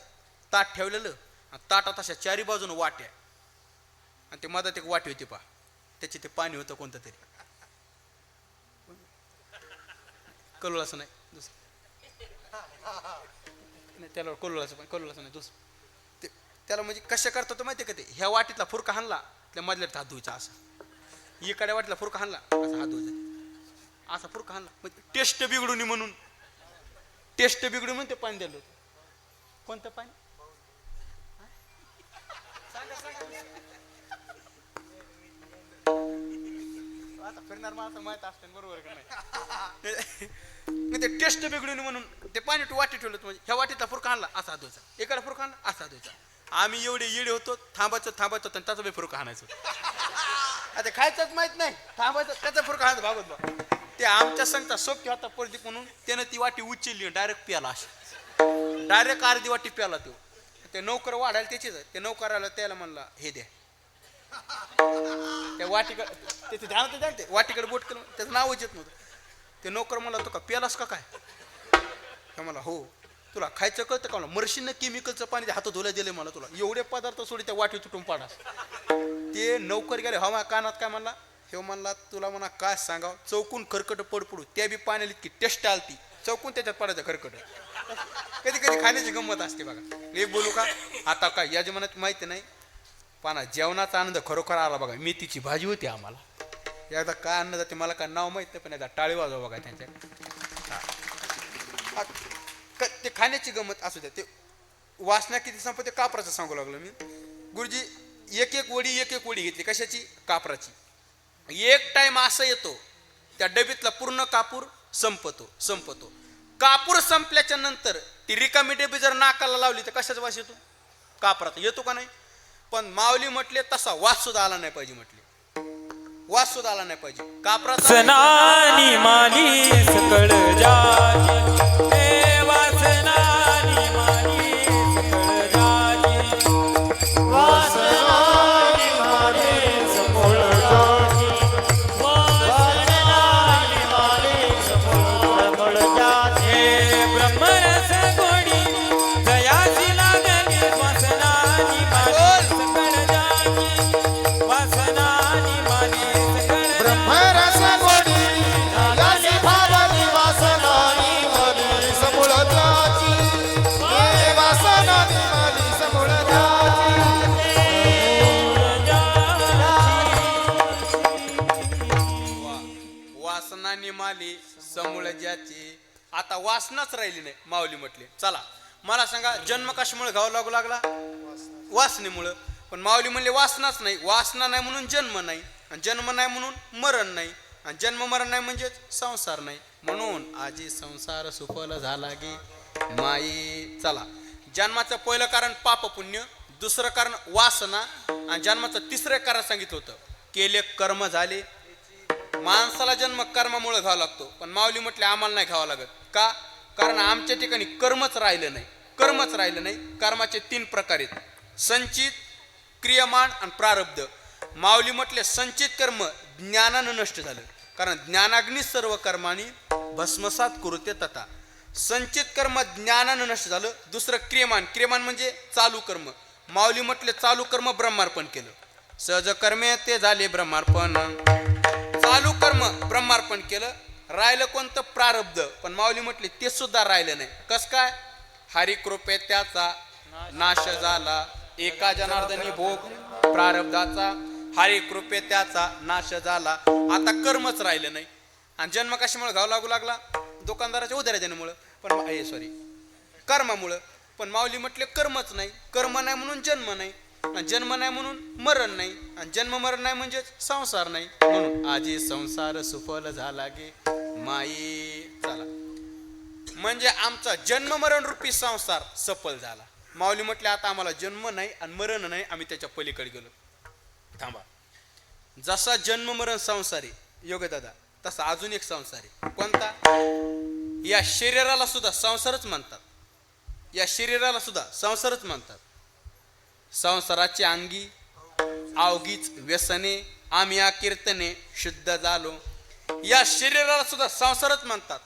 ताट ठेवलेलं आणि ताटात अशा चारी बाजून वाट्या आणि ते मधात एक वाटी होती पा, त्याचे ते पाणी होतं कोणतं तरी, कलोळाचं नाही दुसरं नाही, त्याला कलोळाचं पण कलोळाचं नाही दुसरं. ते त्याला म्हणजे कशा करतात माहिती आहे का? ते ह्या वाटीतला फुरका हाणला त्या मधल्यात हात धुवायचा, असं इकडे वाटीतला फुरका हाणला असा हात धुवायचा, असा फुरका हाणला म्हणजे टेस्ट बिघडून म्हणून, टेस्ट बिघडून म्हणून ते पाणी दिलं होतं. कोणतं पाणी? आता फिरणार माणसं माहित असते बरोबर का नाही? ते टेस्ट बिघडून म्हणून ते पाणी वाटी ठेवलं म्हणजे ह्या वाटीतला फुरका आणला असा धुवायचा, एकडा फुरका आणला असा धुवायचा. आम्ही एवढे येडे होतो, थांबायचं आणि त्याचा बी फुरका हाणायचो. आता खायचंच माहित नाही, थांबायचं त्याचा फुरका हाणत भागवत बा. ते आमच्या संगता सोबती होता प्रदीप म्हणून, त्यानं ती वाटी उचलली डायरेक्ट प्याला, अशी डायरेक्ट अर्धी वाटी प्याला. तो ते नौकर वाढायला त्याचीच, ते नौकराला त्याला म्हणला हे द्या, त्या वाटीकडे त्याचे ध्यान ते जाणते, वाटीकडे बोट केलं त्याचं नावच येत नव्हतं. ते नोकर म्हणला तो का प्यालास का काय? मला हो, तुला खायचं कळतं का? मला मर्शीनं केमिकलचं पाणी हात धुला दिले मला, तुला एवढे पदार्थ सोडी त्या वाटी तुटून पाडास. ते नौकर गेले हवा कानात काय म्हणला, हे म्हणला तुला म्हणा काय सांगाव, चौकून खरकट पडपडू त्या बी पाण्याला इतकी टेस्ट आलती, चौकून त्याच्यात पडायचं खरकट. कधी कधी खाण्याची गंमत असते बघा. एक बोलू का आता काय याजमानात माहिती नाही, पण जेवणाचा आनंद खरोखर आला बघा. मेथीची भाजी होती आम्हाला, एकदा काय अन्न जाते मला काय नाव माहित नाही, पण एकदा टाळी वाजवा बघा त्यांच्या. ते खाण्याची गंमत असू द्या. ते वासना किती संपते कापराचं सांगू लागलो मी. गुरुजी एक एक वडी घेतली, कशाची? कापराची. एक टाइम असं येतो त्या डबीतला पूर्ण कापूर संपतो. कापूर संपल्याच्या नंतर ती रिकामी डबी जर नाकाला लावली तर कशाचा वास येतो? कापराचा येतो का नाही? पण माऊली म्हटले तसा वास सुद्धा आला नाही पाहिजे, म्हटले वास सुद्धा आला नाही पाहिजे कापराचा. सनानी माली सकळ जाती, हे वासनानी माली सकळ जाती, वासनानी माली सकळ जाती, वासनानी माली सकळ जाती. हे ब्रह्मरस गोडी जयाची लागली, वासनानी माली सकळ जाती, वासनानी माली ब्रह्मरस गोडी याची भावनी वासनानी मली समूळ त्याची, हे वासनानी मली समूळ त्याची. वासनानी माली समूळ ज्याची. आता वासनाच राहिली नाही. माऊली म्हटले चला मला सांगा जन्म कशामुळे घ्यावा लागू लागला? वासनेमुळं. पण माऊली म्हणले वासनाच नाही, वासना नाही म्हणून जन्म नाही, आणि जन्म नाही म्हणून मरण नाही, आणि जन्म मरण नाही म्हणजे संसार नाही. म्हणून आजी संसार सुफल झाला गे माई. चला जन्माचं पहिलं कारण पाप पुण्य, दुसरं कारण वासना, आणि जन्माचं तिसरं कारण सांगितलं होतं केले कर्म झाले. माणसाला जन्म कर्मामुळे घ्यावा लागतो, पण माऊली म्हटले आम्हाला नाही घ्यावा लागत. का? कारण आमच्या ठिकाणी कर्मच राहिलं नाही. कर्माचे 3 प्रकार आहेत, संचित, क्रियमान आणि प्रारब्ध. माऊली म्हटले संचित कर्म ज्ञानानं नष्ट झालं, कारण ज्ञानाग्नी सर्व कर्मानी भस्मसात कुरुते तथा. संचित कर्म ज्ञानानं नष्ट झालं. दुसरं क्रियमान, क्रियमान म्हणजे चालू कर्म. माऊली म्हटले चालू कर्म ब्रह्मार्पण केलं. सहज कर्मे ते झाले ब्रह्मार्पण. चालू कर्म ब्रह्मार्पण केलं. राहिलं कोणतं? प्रारब्ध. पण माऊली म्हटले ते सुद्धा राहिलं नाही. कस काय? हरी कृपे त्याचा नाश झाला. एका जनार्दनी भोग प्रारब्धाचा. हरी कृपे त्याचा नाश झाला. आता कर्मच राहिलं नाही. आणि जन्म कशामुळे घाव लागू लागला? दुकानदाराच्या उधाऱ्या देण्यामुळं. पण सॉरी कर्मामुळं. पण माऊली म्हटले कर्मच नाही. कर्म नाही म्हणून जन्म नाही. आणि जन्म नाही म्हणून मरण नाही. आणि जन्म मरण नाही म्हणजे संसार नाही. म्हणून आजी संसार सुफल झाला गे माई. चला म्हणजे आमचा जन्म मरण रूपी संसार सफल झाला. माऊली म्हटले आता आम्हाला जन्म नाही आणि मरण नाही. आम्ही त्याच्या पलीकडे गेलो. थांबा. जसा जन्म मरण संसारी योग्य दादा, तसा अजून एक संसारी. कोणता? या शरीराला सुद्धा संसारच म्हणतात. या शरीराला सुद्धा संसारच म्हणतात. संसाराची अंगी अवघीच व्यसने आम्ही या कीर्तने शुद्ध झालो. या शरीराला सुद्धा संसारच म्हणतात.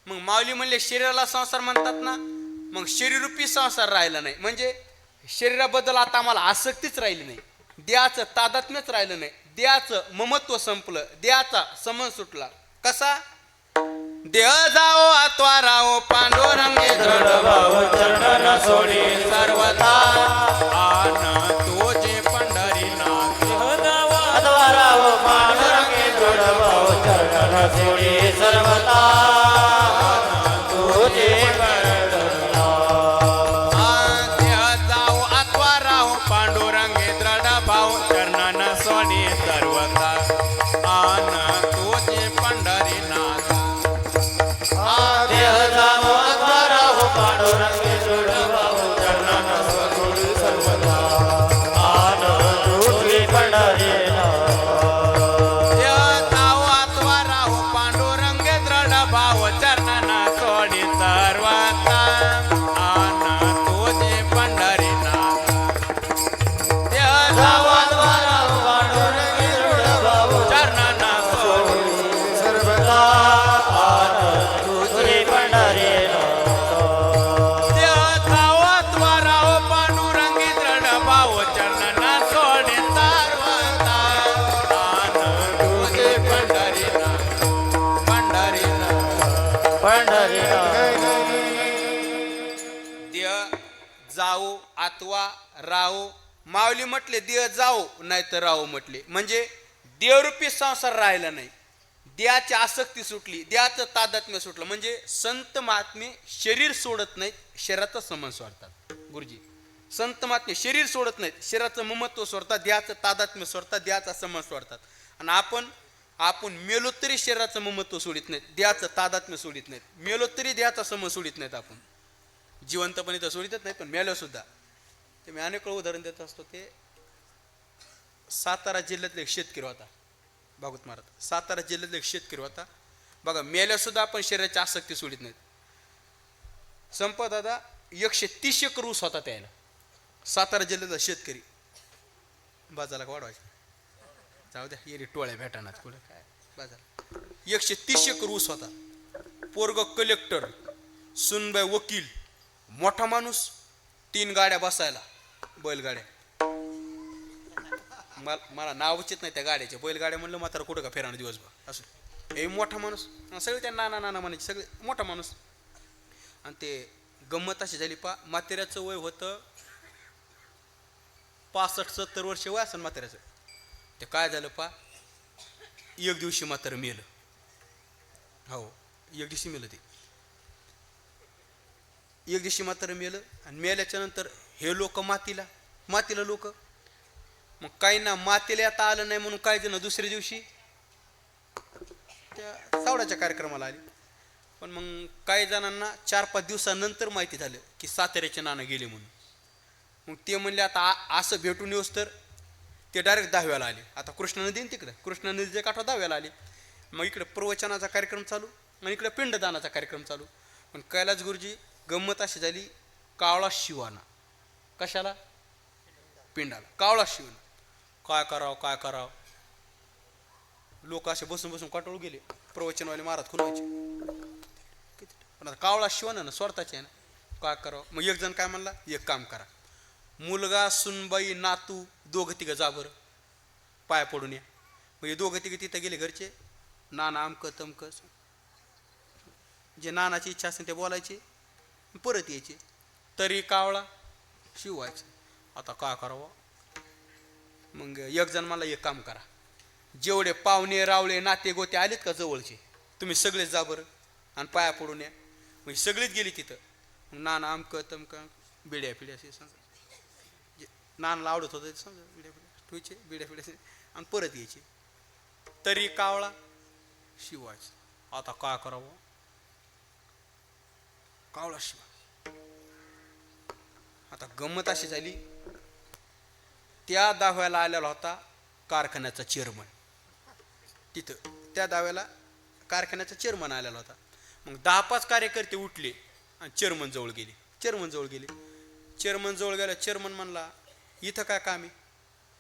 मग माऊली म्हणले शरीराला संसार म्हणतात ना, मग शरीरूपी संसार राहिला नाही. म्हणजे शरीराबद्दल आता आम्हाला आसक्तीच राहिली नाही. देहाचं तादात्म्यच राहिलं नाही. देहाचं ममत्व संपलं. देहाचा समन सुटला. कसा? देह जाओ अथवा राहो पांडुरंगे जड भाव चरण सोडी सर्वथा आन तुझे पंढरीनाथ. देह जावा द्वाराव पांडुरंगे जड भाव चरण सोडी सर्वथा तुझे देह जाओ अथवा राहो पांडुरंगे दृढ भाव चरण सोडी सर्वथा आन तुझे पंढरीनाथ. देह जावा द्वाराव पांडुरंगे जड भाव चरण सोडी सर्वथा आन तुझे पंढरीनाथ. देव अथवा राहो पांडुरंगे दृढ भाव चरण सोडी सर्वथा आन तुझे पंढरीनाथ. देह जावा द्वाराव पांडुरंगे जड भाव चरण सोडी सर्वथा आन तुझे पंढरीनाथ. देह राहो पांडुरंगे दृढ भाव चरण सोडी सर्वथा आन तुझे पंढरीनाथ. पंढरीनाथ. पंढरीनाथ. देह जाओ अथवा राहो. माऊली म्हटले देह जाओ नाही तर राहो म्हटले. म्हणजे देहरूपी संसार राहिला नाही. देहाची आसक्ती सुटली. देहाचं तादात्म्य सुटलं. म्हणजे संत महात्मे शरीर सोडत नाहीत, शरीराचं समन सोडतात. गुरुजी संत महात्मे शरीर सोडत नाहीत, शरीराचं ममत्व सोडतात, देहाचं तादात्म्य सोडतात, देहाचा समन सोडतात. आणि आपण मेलो तरी शरीराचं ममत्व सोडित नाहीत, देहाचं तादात्म्य सोडित नाहीत. मेलो तरी देहाचा समन सोडित नाहीत. आपण जिवंतपणे तर सोडितच नाही, पण मेलो सुद्धा. ते मी अनेक वेळा उदाहरण देत असतो. ते सातारा जिल्ह्यातले एक शेतकरी होता, भागवत महाराज. सातारा जिल्ह्यातले एक शेतकरी होता. बघा मेल्या सुद्धा आपण शरीराची आसक्ती सोडित नाहीत. संपत दादा 130 एकर ऊस होता त्याला. सातारा जिल्ह्यातला शेतकरी. बाजाला का वाढवायचं? जाऊ द्या, येरी टोळ्या भेटानात कुठं काय बाजार. 130 एकर ऊस होता. पोरग कलेक्टर, सुनबाई वकील, मोठा माणूस, 3 गाड्या बसायला, बैलगाड्या. मला नावच येत नाही त्या गाड्याचे. बैलगाड्या म्हणलं मात्र कुठं का फिराणं दिवसभर असं. हे मोठा माणूस, सगळे त्या नाना नाना म्हणायचे, सगळे मोठा माणूस. आणि ते गंमत अशी झाली पा, म्हातेऱ्याचं वय होतं 65-70 वर्ष वय असेल म्हातेऱ्याचं. ते काय झालं पा, एक दिवशी म्हातारं मेलं. हो, एक दिवशी मेलं ते. एक दिवशी म्हातारं मेलं. आणि मेल्याच्या नंतर हे लोक मातीला लोक. मग काही ना मातीला आता आलं नाही म्हणून काही जण दुसऱ्या दिवशी त्या सावडाच्या कार्यक्रमाला आले. पण मग काही जणांना 4-5 दिवसानंतर माहिती झालं की साताऱ्याचे नाना गेले म्हणून. मग ते म्हणले आता असं भेटून येऊस तर ते डायरेक्ट 10व्याला आले. आता कृष्णा नदी तिकडे, कृष्णा नदीच्या काठावर 10व्याला आले. मग इकडे प्रवचनाचा कार्यक्रम चालू आणि इकडे पिंडदानाचा कार्यक्रम चालू. पण कैलास गुरुजी गंमत अशी झाली, कावळा शिवाना. कशाला? पिंडाला. कावळा शिवाना. काय करावं. लोक असे बसून काटाळू गेले. प्रवचनवाले महाराज खुलवायचे. पण आता कावळा शिवण ना स्वतःचे आहे ना, काय करावं. मग एक जण काय म्हणला, एक काम करा, मुलगा सुनबाई नातू दोघं तिघं जा बरं पाया पडून या. मग हे दोघं तिघं तिथं गेले घरचे, नाना अमकं तमकं, जे नानाची इच्छा असेल ते बोलायचे, परत यायचे. तरी कावळा शिवायचं. आता काय करावं. मग एक जण मला एक काम करा, जेवढे पाहुणे रावळे नाते गोते आलेत का जवळचे, तुम्ही सगळेच जा बरं आणि पाया पडून या. मग सगळीच गेली तिथं. मग नाना अमकं तमकं बिड्या पिड्या असे समजा, नानाला आवडत होतं समजा, बिड्या पिड्या ठेवायचे, बिड्या पिड्या आणि परत यायचे. तरी कावळा शिवायचं. आता काय करावं. कावळा शिवा. आता गंमत अशी झाली, त्या दाव्याला आलेला होता कारखान्याचा चेअरमन. तिथं त्या दाव्याला कारखान्याचा चेअरमन आलेला होता. मग 10-5 कार्यकर्ते उठले आणि चेअरमन जवळ गेले. चेअरमन जवळ गेला. चेअरमन म्हणला, इथं काय काम आहे,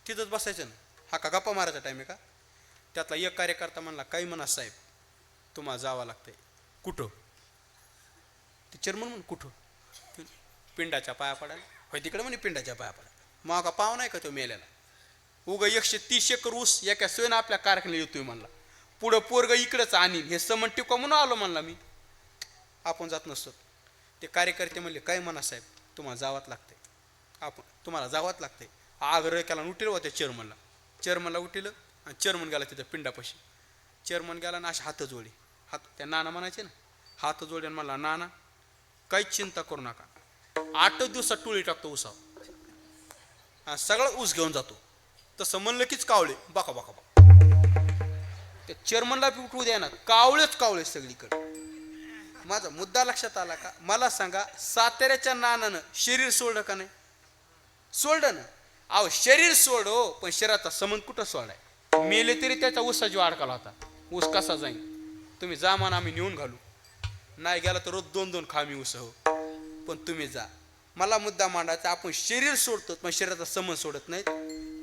तिथंच बसायचं ना, हा का गप्पा मारायचा टाईम आहे का. त्यातला एक कार्यकर्ता म्हणला, काही म्हणा साहेब, तुम्हाला जावं लागतंय. कुठं. ते चेअरमन म्हण कुठं. पिंडाच्या पाया पडायला. होय तिकडे म्हणे पिंडाच्या पाया पडायला. मग का पाव नाही का तो मेल्याला. उगा 130 एकर ऊस एका सोयीनं आपल्या कारखान्यात येतोय म्हणला. पुढं पोरग इकडंच आणीन हे समन टिका म्हणून आलो म्हणला मी, आपण जात नसतो. ते कार्यकर्ते म्हणले, काय म्हणा साहेब, तुम्हाला जावंच लागतंय, तुम्हाला जावंच लागतंय. आग्रह केला आणि उठेल त्या चेअरमनला उठिलं आणि चेअरमन गेला तिथं पिंडापाशी. चेअरमन गेला ना असे हात जोडे, त्या नाना म्हणायचे ना, हात जोडे म्हणला, नाना काहीच चिंता करू नका, 8 दिवसात टोळी टाकतो उसाव, सगळा ऊस घेऊन जातो. तसं म्हणलं कीच कावळे बाका बाका बाका. त्या चेअरमनला बी उठवू द्या ना, कावळे सगळीकडे. माझा मुद्दा लक्षात आला का. मला सांगा, साताऱ्याच्या नानानं शरीर सोडलं का नाही. सोडलं ना. अहो शरीर सोड हो, पण शरीराचा संबंध कुठं सोडाय. मेले तरी त्याचा ऊसा जीव अडकला होता. ऊस कसा जाईल. तुम्ही जा म्हणा, आम्ही नेऊन घालू. नाही गेला तर रोज 2-2 खामी ऊस हो, पण तुम्ही जा. मला मुद्दा मांडायचा, आपण शरीर सोडतो पण शरीराचा संबंध सोडत नाही.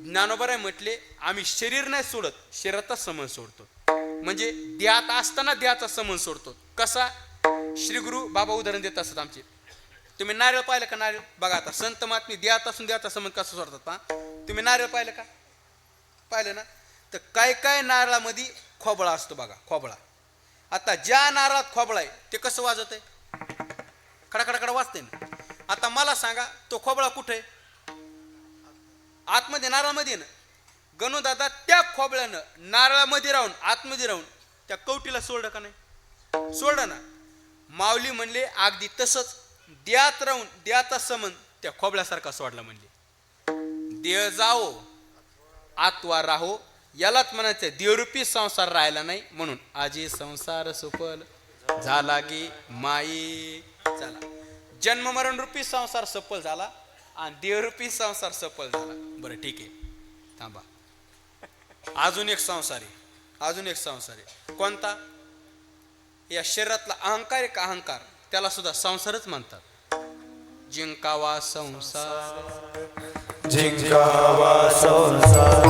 ज्ञानोबाराय म्हटले, आम्ही शरीर नाही सोडत, शरीराचा संबंध सोडतो. म्हणजे देहात असताना देहाचा संबंध सोडतो. कसा. श्री गुरु बाबा उदाहरण देत असतात आमचे. तुम्ही नारळ पाहिलं का. नारळ बघा, आता संत महात्मे देहात असून देहाचा संबंध कसा सोडतात पहा. तुम्ही नारळ पाहिलं का. पाहिलं ना. तर काय नारळामध्ये खोबळा असतो बघा, खोबळा. आता ज्या नारळात खोबळा आहे ते कसं वाजत आहे, खडाखडाखडा वाजते ना. आता मला सांगा, तो खोबळा कुठे आहे. आतमध्ये नारळामध्ये ना. गणूदादा त्या खोबळ्यानं नारळामध्ये राहून आतमध्ये राहून त्या कवटीला सोडलं का नाही. सोडलं ना. माऊली म्हणले अगदी तसंच देहात राहून देहाचा संबंध त्या खोबळ्यासारखा सोडला. म्हणले देह जाओ आत्वा राहो, यालाच म्हणायचं देवरूपी संसार राहिला नाही. म्हणून आजी संसार सुफल झाला की माई. चला, जन्म मरण रूपी संसार सफल झाला आणि देवरूपी संसार सफल झाला. बरं ठीक आहे, थांबा. अजून एक संसार आहे. कोणता. या शरीरातला अहंकार आहे का, अहंकार, त्याला सुद्धा संसारच म्हणतात. जिंकावा संसार, जिंकावा संसार,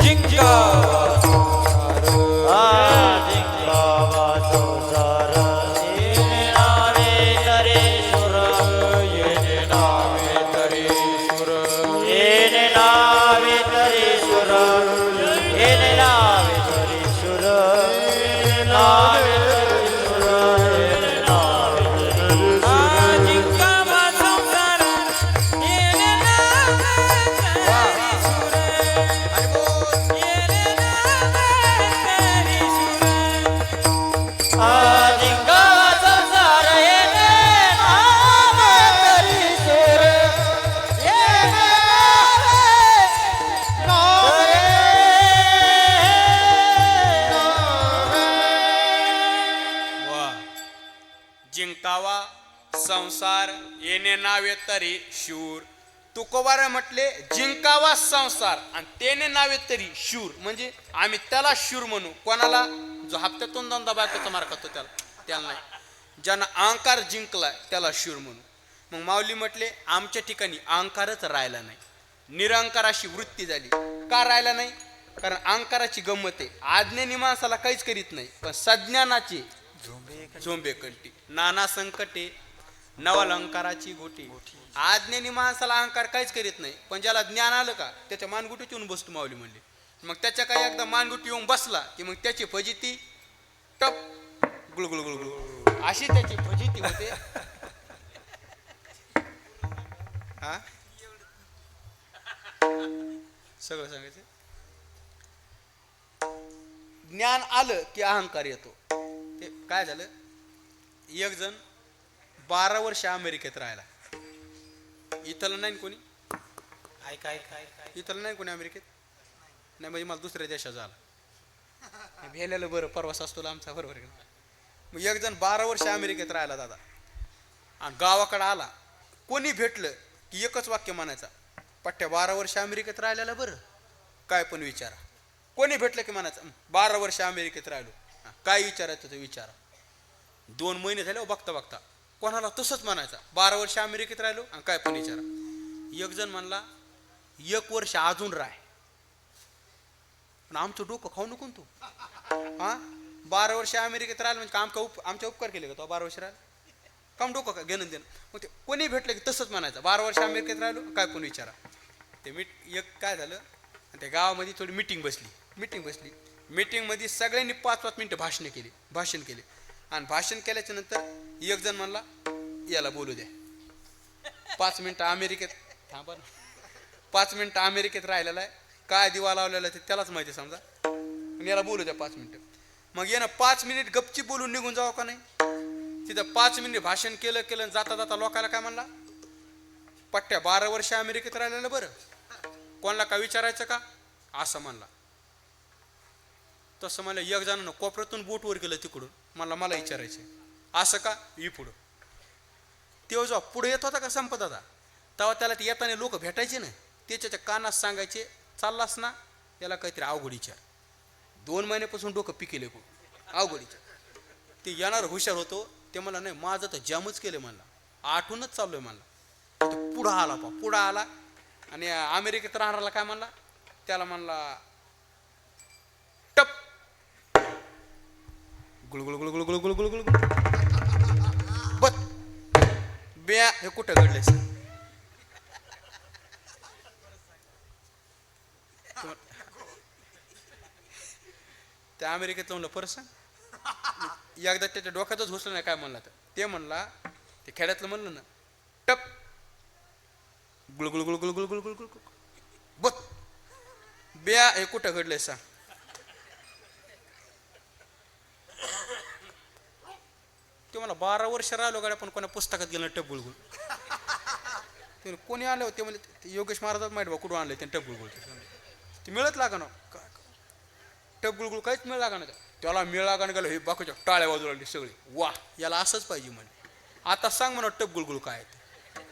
जिंकावा जिंकावा संसार. येणे नावे तरी सुर, येणे नावे तरी सुर, येणे नावे तरी सुर, येणे नावे तरी सुर, येणे नावे तरी सुर, येणे नावे तरी सुर. जिंकावा संसार, येणे नावे तरी सुर, येणे नावे तरी सुर. जिंकावा संसार, येणे नावे तरी सुर, येणे वा. जिंकावा संसार, येणे नावे तरी शूर. तुकोबारा म्हटले जिंकावा संसार आणि तेने नावे तरी शूर. म्हणजे आम्ही त्याला शूर म्हणू. कोणाला. जो हप्त्यातून 2दा बायकोचा मार खातो त्याला नाही. ज्यांना अहंकार जिंकला त्याला शूर म्हणू. मग माऊली म्हटले आमच्या ठिकाणी अहंकारच राहिला नाही, निरंकाराची वृत्ती झाली. का राहिला नाही. कारण अहंकाराची गंमत आहे, आज्ञेने माणसाला काहीच करीत नाही, पण सज्ञानाची झोंबे कंठी. नाना संकटे नवलंकाराची गोटी. आज्ञानी माणसाला अहंकार काहीच करीत नाही, पण ज्याला ज्ञान आलं का त्याच्या मानगुटीत येऊन बसतो माऊली म्हणली. मग त्याच्या काही एकदा मानगुटी येऊन बसला की मग त्याची फजिती टप गुळगुळ गुळगुळ अशी त्याची फजिती होते. हा सगळं सांगायचं. ज्ञान आलं की अहंकार येतो. ते काय झालं, एक जण 12 वर्ष अमेरिकेत राहिला. इथलं नाही कोणी, काय इथलं नाही कोणी अमेरिकेत नाही, म्हणजे मला दुसऱ्या देशात झाला भेलेलं बरं परवास असतो आमचा, बरोबर आहे का. मग एक जण 12 वर्ष अमेरिकेत राहिला दादा, आणि गावाकडे आला. कोणी भेटलं की एकच वाक्य म्हणायचा, पट्ट्या 12 वर्ष अमेरिकेत राहिल्याला बरं, काय पण विचारा. कोणी भेटलं की म्हणायचं 12 वर्ष अमेरिकेत राहिलो, काय विचारायचं ते विचारा. 2 महिने झाले बघता बघता कोणाला तसंच म्हणायचा, 12 वर्ष अमेरिकेत राहिलो आणि काय पण विचारा. एक जण म्हणला 1 वर्ष अजून राह, पण आमचं डोकं खाऊ नको तू. हा 12 वर्ष अमेरिकेत राहिलं म्हणजे आमच्या उपकार केले का तो 12 वर्ष राहिलं, काम डोकं का घेणं देणं. मग ते कोणी भेटलं की तसंच म्हणायचं, 12 वर्ष अमेरिकेत राहिलो काय पण विचारा. ते एक काय झालं, त्या गावामध्ये थोडी मीटिंग बसली. मीटिंगमध्ये सगळ्यांनी 5-5 मिनिटं भाषण केले. आणि भाषण केल्याच्या नंतर एक जण म्हणला याला बोलू द्या. 5 मिनिटं अमेरिकेत थांबा ना, 5 मिनिटं अमेरिकेत राहिलेला आहे, काय दिवा लावलेला ते त्यालाच माहिती समजा, याला बोलू द्या 5 मिनिटं. मग यानं 5 मिनिट गपची बोलून निघून जावं का नाही. तिथं 5 मिनिट भाषण केलं जाता जाता लोकांना काय म्हणला, पट्ट्या 12 वर्ष अमेरिकेत राहिलेलं बरं, कोणाला काय विचारायचं का असं म्हणला. तसं मला एक जणांना कोपऱ्यातून बोट वर केलं तिकडून, मला विचारायचं असं का ही पुढं. तेव्हा जेव्हा पुढे येत होता का संपत होता तेव्हा त्याला ते येताना लोक भेटायचे ना, त्याच्या कानात सांगायचे चाललास ना याला काहीतरी अवघडीच्या. 2 महिन्यापासून डोकं पिकेले अवघडीच्या. ते येणार हुशार होतो, ते मला नाही माझं तर जामच केलं म्हणला, आठवूनच चाललोय म्हणला. पुढं आला आणि अमेरिकेत राहणारा काय म्हणला, त्याला म्हणला टप गुळगुळ गुळगुळ गुळगुळ गुळगुळ बत ब्या. हे कुठं घडलंय, त्या अमेरिकेत म्हणलं परत सांग. एकदा त्याच्या डोक्यातच घुसलं नाही काय म्हणला तर ते म्हणला, ते खेड्यातलं म्हणलं ना टप गुळगुळ गुळगुळ गुळगुळ गुळगुळ बत ब्या. हे कुठं घडलंय सांग. ते मला 12 वर्ष राहिलो गाड्या, पण कोणा पुस्तकात गेलं टप गुळगुळ. ते कोणी आले होते म्हणजे योगेश महाराजात माहिती बा कुठून आणले ते टप गुळगुळ. ते मिळत लागा ना टप गुळगुळ, काहीच मिळ लागा ना त्याला. मिळ लागा ना गेलं, हे बाकीच्या टाळ्या वाजू लागली सगळी, वा याला असंच पाहिजे म्हणे. आता सांग म्हणा टप गुळगुळ काय ते,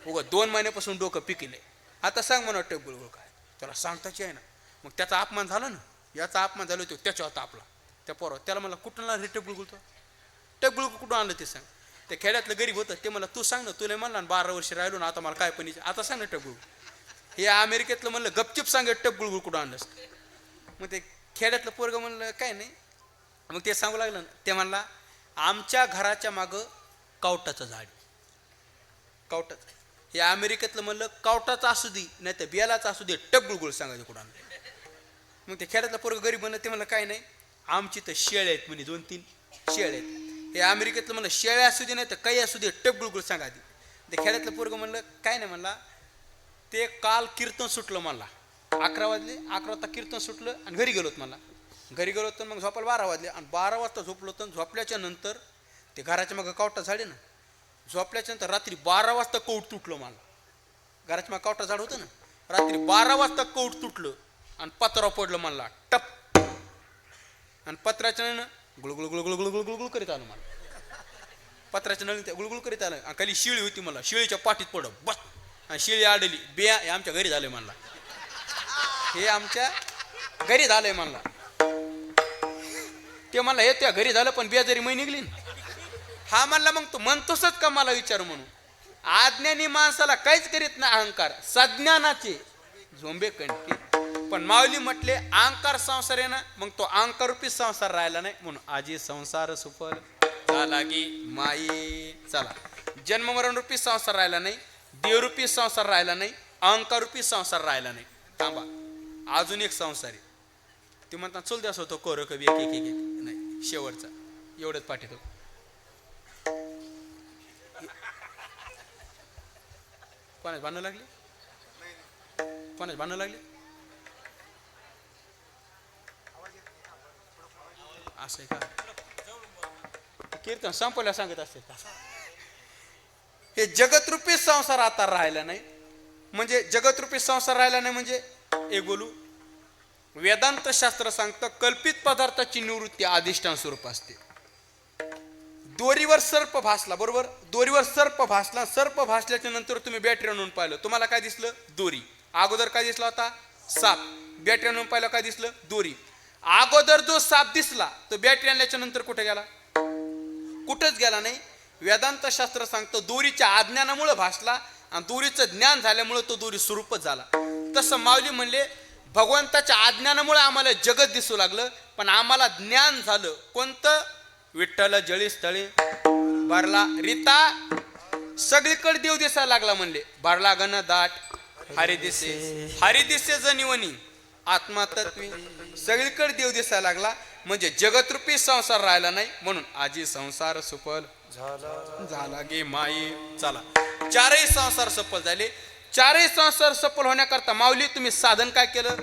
उगा 2 महिन्यापासून डोकं पिकले. आता सांग म्हणा टप गुळगुळ काय, त्याला सांगताच आहे ना. मग त्याचा अपमान झाला ना, याचा अपमान झाला तो त्याच्यावर तापला त्या पोरावर. त्याला मला कुठून आणलं टप गुळगुळ, तो टप गुळगुळ कुठून आणलं ते सांग. ते खेड्यातलं गरीब होतं ते मला तू सांग ना, तुला म्हणला ना 12 वर्ष राहिलो ना, आता मला काय पण आता सांग ना टप गुळगुळ. हे अमेरिकेतलं म्हणलं गपचिप सांग टप गुळगुळ कुठं आणलंस. मग ते खेड्यातलं पोरगं म्हणलं काय नाही. मग ते सांगू लागलं ना, ते म्हणला आमच्या घराच्या मागं कावटाचं झाड, कावटाचं. हे अमेरिकेतलं म्हणलं कावटाचं असू दे नाही तर बेलाचं असू दे, टप गुळगुळ सांगायचं कुठं आणलं. मग ते खेड्यातलं पोरगं गरीब म्हणलं, ते म्हणलं काय नाही आमची तर शेळ्या आहेत म्हणे, 2-3 शेळ्या आहेत. हे अमेरिकेतलं म्हणलं शेळ्या असू दे नाही तर काही असू दे, टप गुळगुळ सांगा दे. ते खेड्यातलं पोरगं म्हणलं काय नाही म्हणला, ते काल कीर्तन सुटलं म्हणला, 11 वाजले, 11 वाजता कीर्तन सुटलं आणि घरी गेलोत म्हणला. घरी गेलो तर मग झोपायला 12 वाजले आणि 12 वाजता झोपलो. तर झोपल्याच्या नंतर ते घराच्या मागं कावटा झाडे ना, झोपल्याच्या नंतर रात्री 12 वाजता कौट तुटलं मला. घराच्या मागं कावटा झाड होतं ना, रात्री 12 वाजता कौट तुटलं आणि पत्रावर पडलं म्हणला टप. आणि पत्राच्या नळीनं गुळगुळ गुळगुळ गुळगुळ गुळगुळ करीत आलं मला. पत्राच्या नळीनं त्या गुळगुळ करीत आलं आणि खाली शिळी होती मला, शिळीच्या पाठीत पडलं बस. आणि शिळी आडली बिया. हे आमच्या घरी झालंय म्हणला, हे आमच्या घरी झालंय म्हणला. ते म्हणला हे त्या घरी झालं पण बेजारी मै निघली ना. हा म्हणला मग तू म्हणतोसच का मला विचार म्हणून. अज्ञानी माणसाला काहीच करीत नाही अहंकार, सज्ञानाचे झोंबे कणके. पण माऊली म्हटले अहंकार संसार आहे ना, मग तो अहंकार रूपी संसार राहिला नाही म्हणून आजी संसार सुफल झाला गी माई. चला, जन्ममरण रूपी संसार राहिला नाही, देवरूपी संसार राहिला नाही, अहंकार रूपी संसार राहिला नाही. थांबा, अजून एक संसार आहे. ते म्हणतात चल द्यास होतो कोर कवी एक एक एक एक. नाही, शेवटचा एवढंच पाठवतो. कोणाच भांडणं लागली? कोणाच भांडणं लागली? असं आहे का? कीर्तन संपवल्या सांगत असते का? हे जगतरूपी संसार आता राहिला नाही. म्हणजे जगतरूपी संसार राहिला नाही म्हणजे एक बोलू, वेदांत शास्त्र सांगतं कल्पित पदार्थाची निवृत्ती अधिष्ठान स्वरूप असते. दोरीवर सर्प भासला, बरोबर? दोरीवर सर्प भासला. सर्प भासल्याच्या नंतर तुम्ही बॅटरी आणून पाहिलं, तुम्हाला काय दिसलं? दोरी. अगोदर काय दिसला होता? साप. बॅटरी आणून पाहिलं, काय दिसलं? दोरी. अगोदर जो साप दिसला तो बॅटरी आणल्याच्या नंतर कुठे गेला? कुठंच गेला नाही. वेदांत शास्त्र सांगतं दोरीच्या अज्ञानामुळे भासला आणि दोरीचं ज्ञान झाल्यामुळे तो दोरी स्वरूपच झाला. तसं माऊली म्हणले भगवंताच्या अज्ञानामुळे आम्हाला जगत दिसू लागलं, पण आम्हाला ज्ञान झालं कोणतं? विठ्ठल जळी स्थळे भरला रीता, सगळीकडे देव दिसायला लागला. म्हणले भरला गण दाट हरी दिसे जनिवनी आत्मा तत्वी, सगळीकडे देव दिसायला लागला. म्हणजे जगतरूपी संसार राहिला नाही, म्हणून आजी संसार सफल झाला गे माई. चला, चारही संसार सफल झाले. चारही संसार सफल होण्याकरता माऊली तुम्ही साधन काय केलं?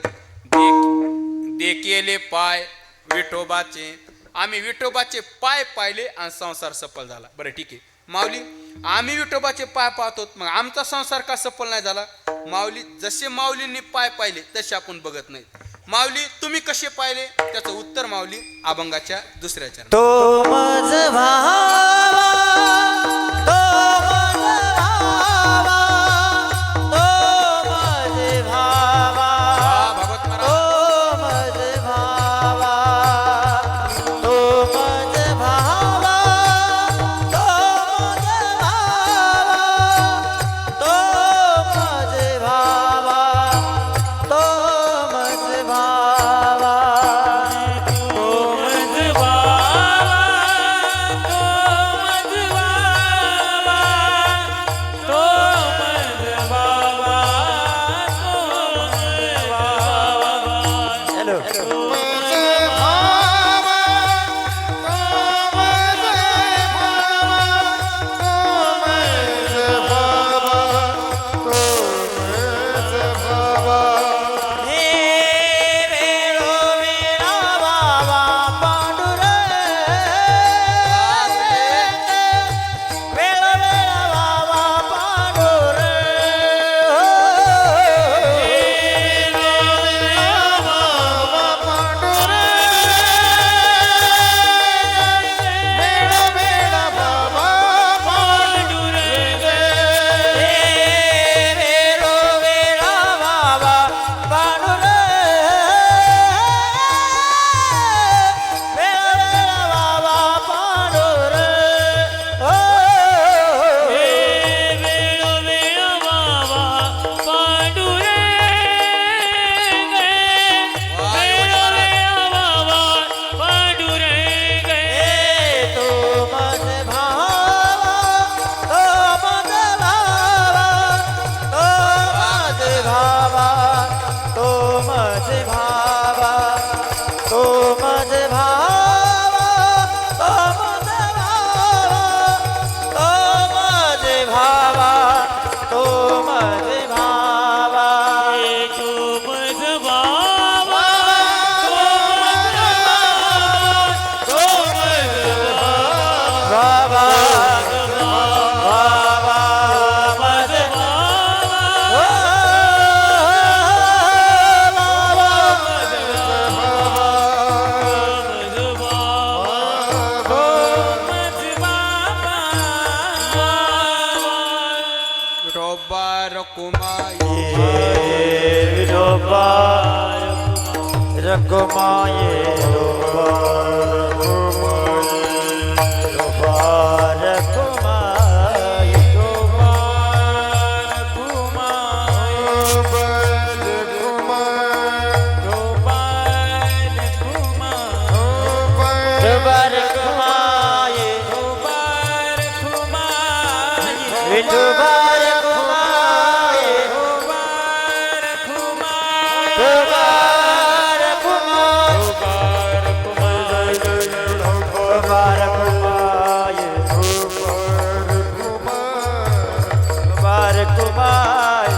केले पाय विठोबाचे. आम्ही विठोबाचे पाय पाहिले आणि संसार सफल झाला. बरं ठीक आहे माऊली, आम्ही विठोबाचे पाय पाहतो, मग आमचा संसार का सफल नाही झाला? माऊली, जसे माऊलींनी पाय पाहिले तसे आपण बघत नाही. माऊली तुम्ही कसे पाहिले? त्याचं उत्तर माऊली अभंगाच्या दुसऱ्या चरणात. तो माझ भावा, तो माझ भावा, तो माझ भावा, भागवत महाराज. तो माझ भावा, तो माझ भावा, तो माझ भावा, तो माझ भावा, तो माझ भावा, तो माझ विठोबा रखुमाई विठोबा रखुमाई विठोबा रखुमाई विठोबा रखुमाई विठोबा रखुमाई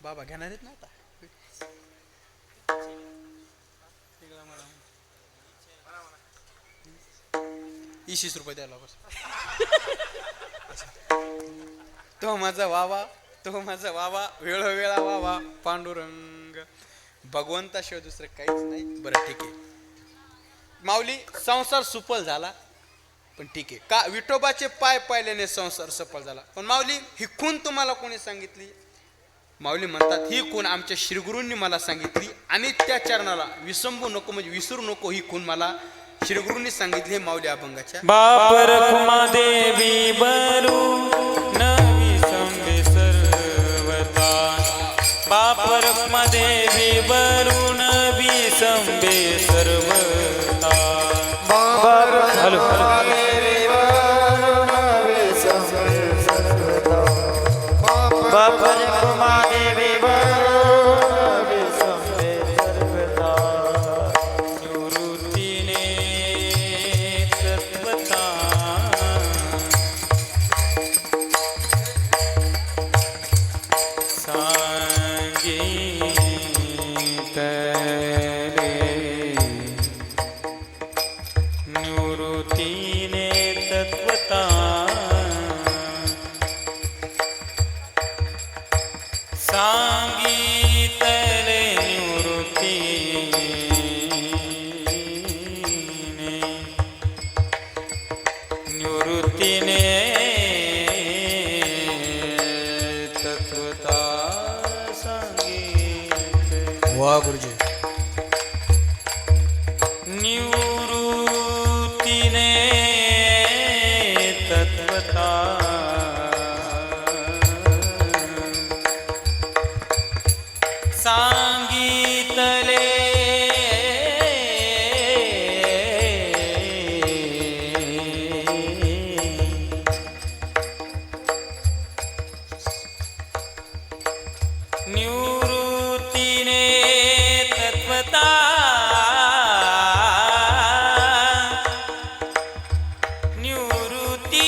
बाबा घेणार आहेत ना आता 20 रुपये द्यायला बस तो माझा वावा वेळोवेळा वावा पांडुरंग भगवंताशिवाय दुसरं काहीच नाही. बरं ठीक आहे माऊली, संसार सुफल झाला पण ठीक आहे का विठोबाचे पाय पाहिल्याने संसार सफल झाला. पण माऊली ही खून तुम्हाला कोणी सांगितली? माऊली म्हणतात ही खून आमच्या श्रीगुरूंनी मला सांगितली आणि त्या चरणाला विसंबू नको म्हणजे विसरू नको ही खून मला श्रीगुरूंनी सांगितली. हे माऊली अभंगाच्या बाप रखुमा देवी बरू नवी संबे सर्वता बाप रखुमा देवी बरू नवी संबे सर्वता हॅलो बाप रखुमा देवी बरू संबे सर्वता निवृत्तीने तत्वता सांगितले निवृत्तीने तत्वता सांगितले निवृत्तीने तत्वता सांगितले. वा गुरुजी निवृत्तीने तत्वता सांगितले निवृत्तीने तत्वता निवृत्ती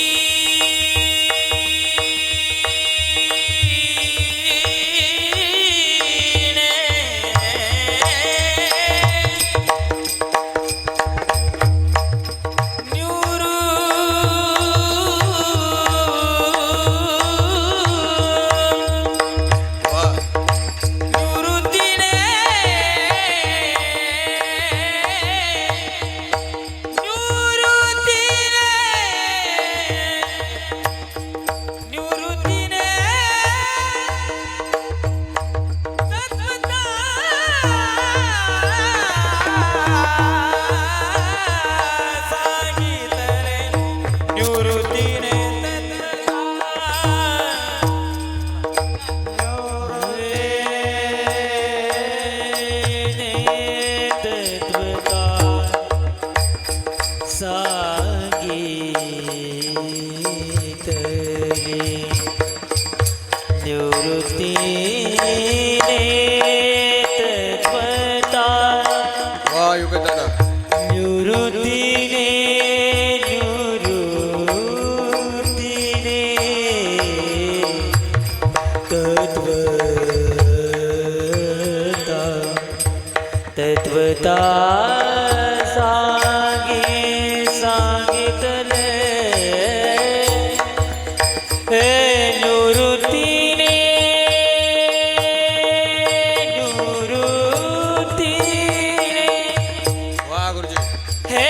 तत्वता सांगितले हे निवृत्तीने निवृत्तीने वा गुरुजी हे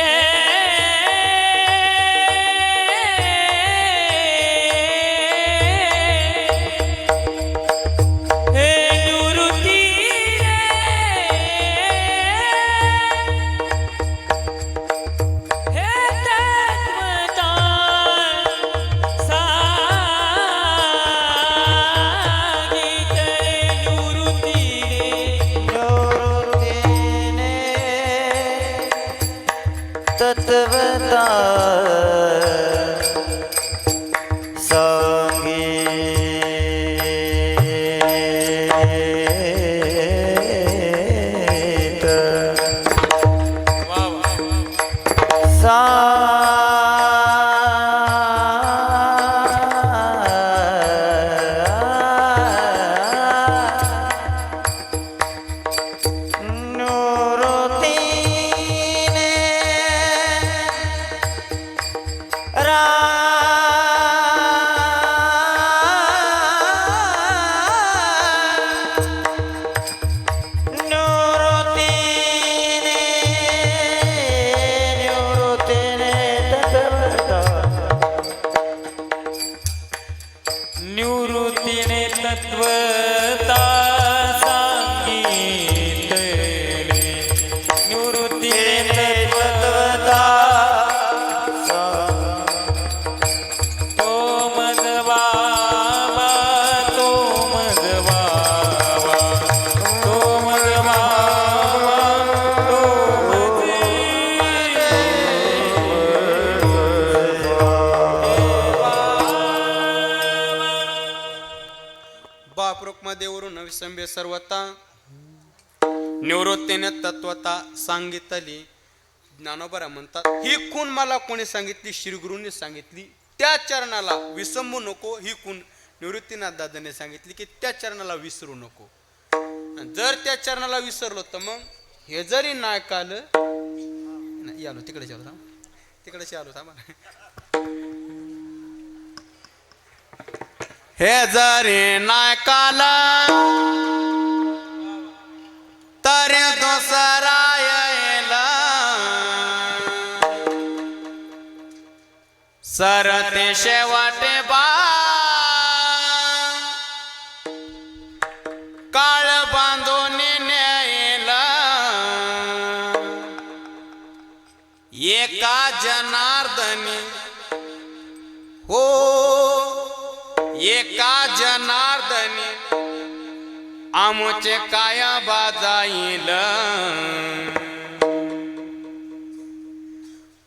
हे निवृत्तीने हे तत्वज्ञान सांगितले निवृत्तीने तत्वता संगीत वा वा निवृत्तीने निवृत्तीने तत्वता सांगितले निवृत्तीने तत्वता तो मजवावा तो मजवावा तो मजवावा तो बाप रुक्मदेवरून विसंबे सर्वता निवृत्तीने तत्वता सांगितली ज्ञानोबरा म्हणतात ही खूण मला कोणी सांगितली श्रीगुरूंनी सांगितली त्या चरणाला विसंबू नको ही खूण निवृत्तीनाथ दादाने सांगितली की त्या चरणाला विसरू नको आणि जर त्या चरणाला विसरलो तर मग हे जरी नाही काल नाही आलो तिकडे आलो तिकडे आलो थांबा हे जरी नाही काल तरी दुसरा येईल सरते शेवटे बा काळ बांधून नेईल एका जनार्दनी हो एका जनार्दनी आमचे काया बाजाईल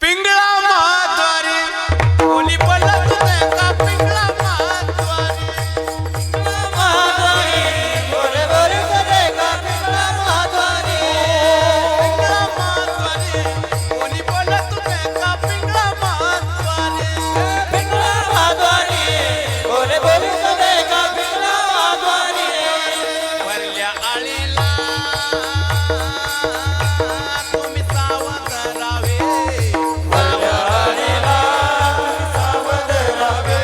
पिंगळा महाद्वारी कोणी बोलत नाही का पिंगळा महाद्वारी बोले बोले करे का पिंगळा महाद्वारी पिंगळा महाद्वारी कोणी बोलत नाही का पिंगळा महाद्वारी पिंगळा महाद्वारी बोले बोले करे का पिंगळा महाद्वारी वरल्या आळीला तुम्ही सावध राहावे सावध राहावे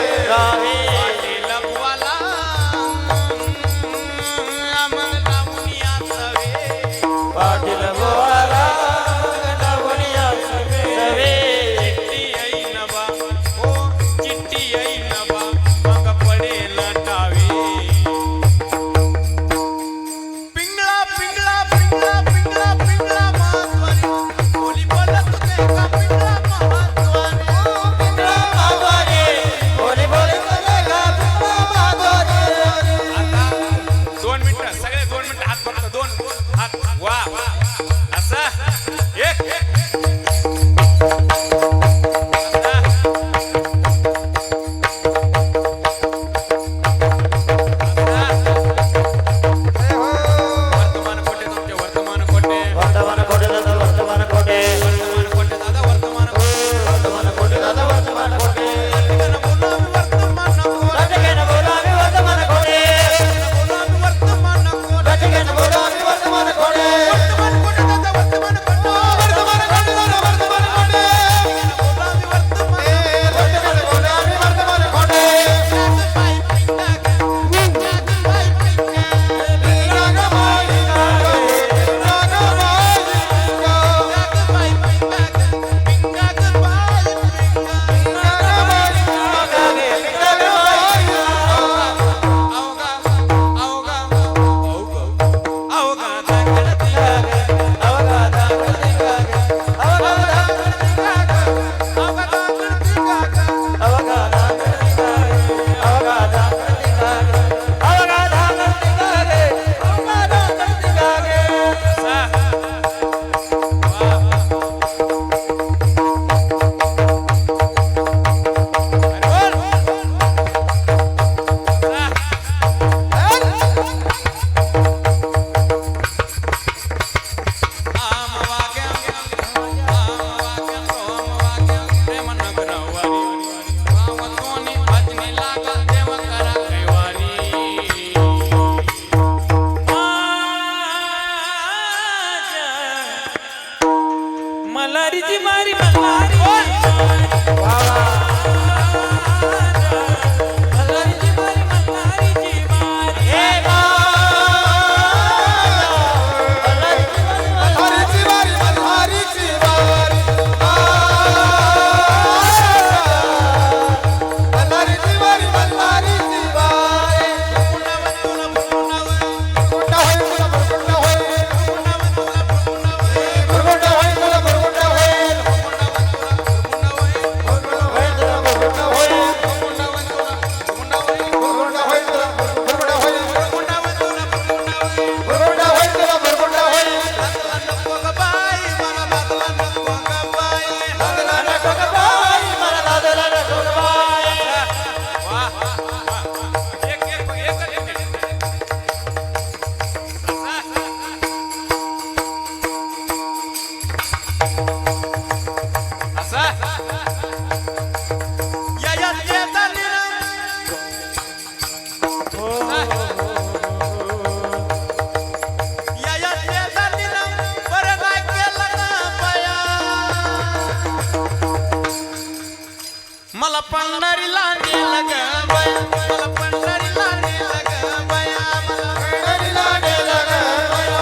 पंढरीला नेलं ग बया, मला पंढरीला नेलं ग बया, मला पंढरीला नेलं ग बया,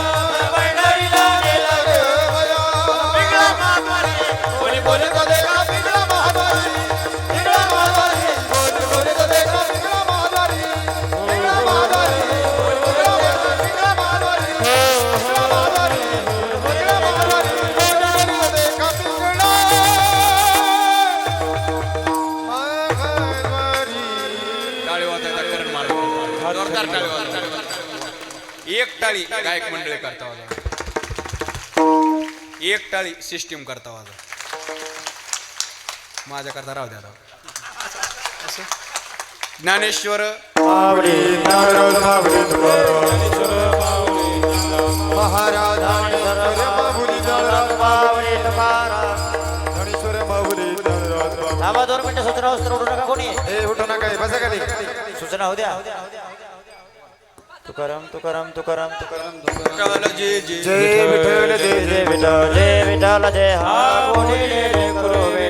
पंढरीला नेलं ग बया. पिंगळा माधवारी कोणी बोलत देखा पिंगळा महाद्वारी, पिंगळा महाद्वारी. कोणी बोलत देखा पिंगळा महाद्वारी, पिंगळा महाद्वारी. पिंगळा महाद्वारी, पिंगळा महाद्वारी, पिंगळा महाद्वारी. कोणी बोलत देखा पिंगळा महाद्वारी. टाळी वाजवायचा करण मारा. जोरदार टाळी वाजवा. एक टाळी गायक मंडळी करता वाजवा, एक टाळी सिस्टीम करता वाजवा. माझ्याकरता राहू द्या राव. असं. ज्ञानेश्वर माऊली ज्ञानराज माऊली महाराज ज्ञानेश्वर माऊली ज्ञानराज माऊली तुकाराम. ज्ञानेश्वर माऊली ज्ञानराज माऊली. थांबा 2 मिनिटं सूचना वस्त्र उडू नका कोणी. ए उठू नका, बसा खाली. सूचना होऊ द्या. तुकाराम तुकाराम तुकाराम तुकाराम विठ्ठल जय जय जय विठ्ठल जय जय विठ्ठल जय विठ्ठल जय हा कोणी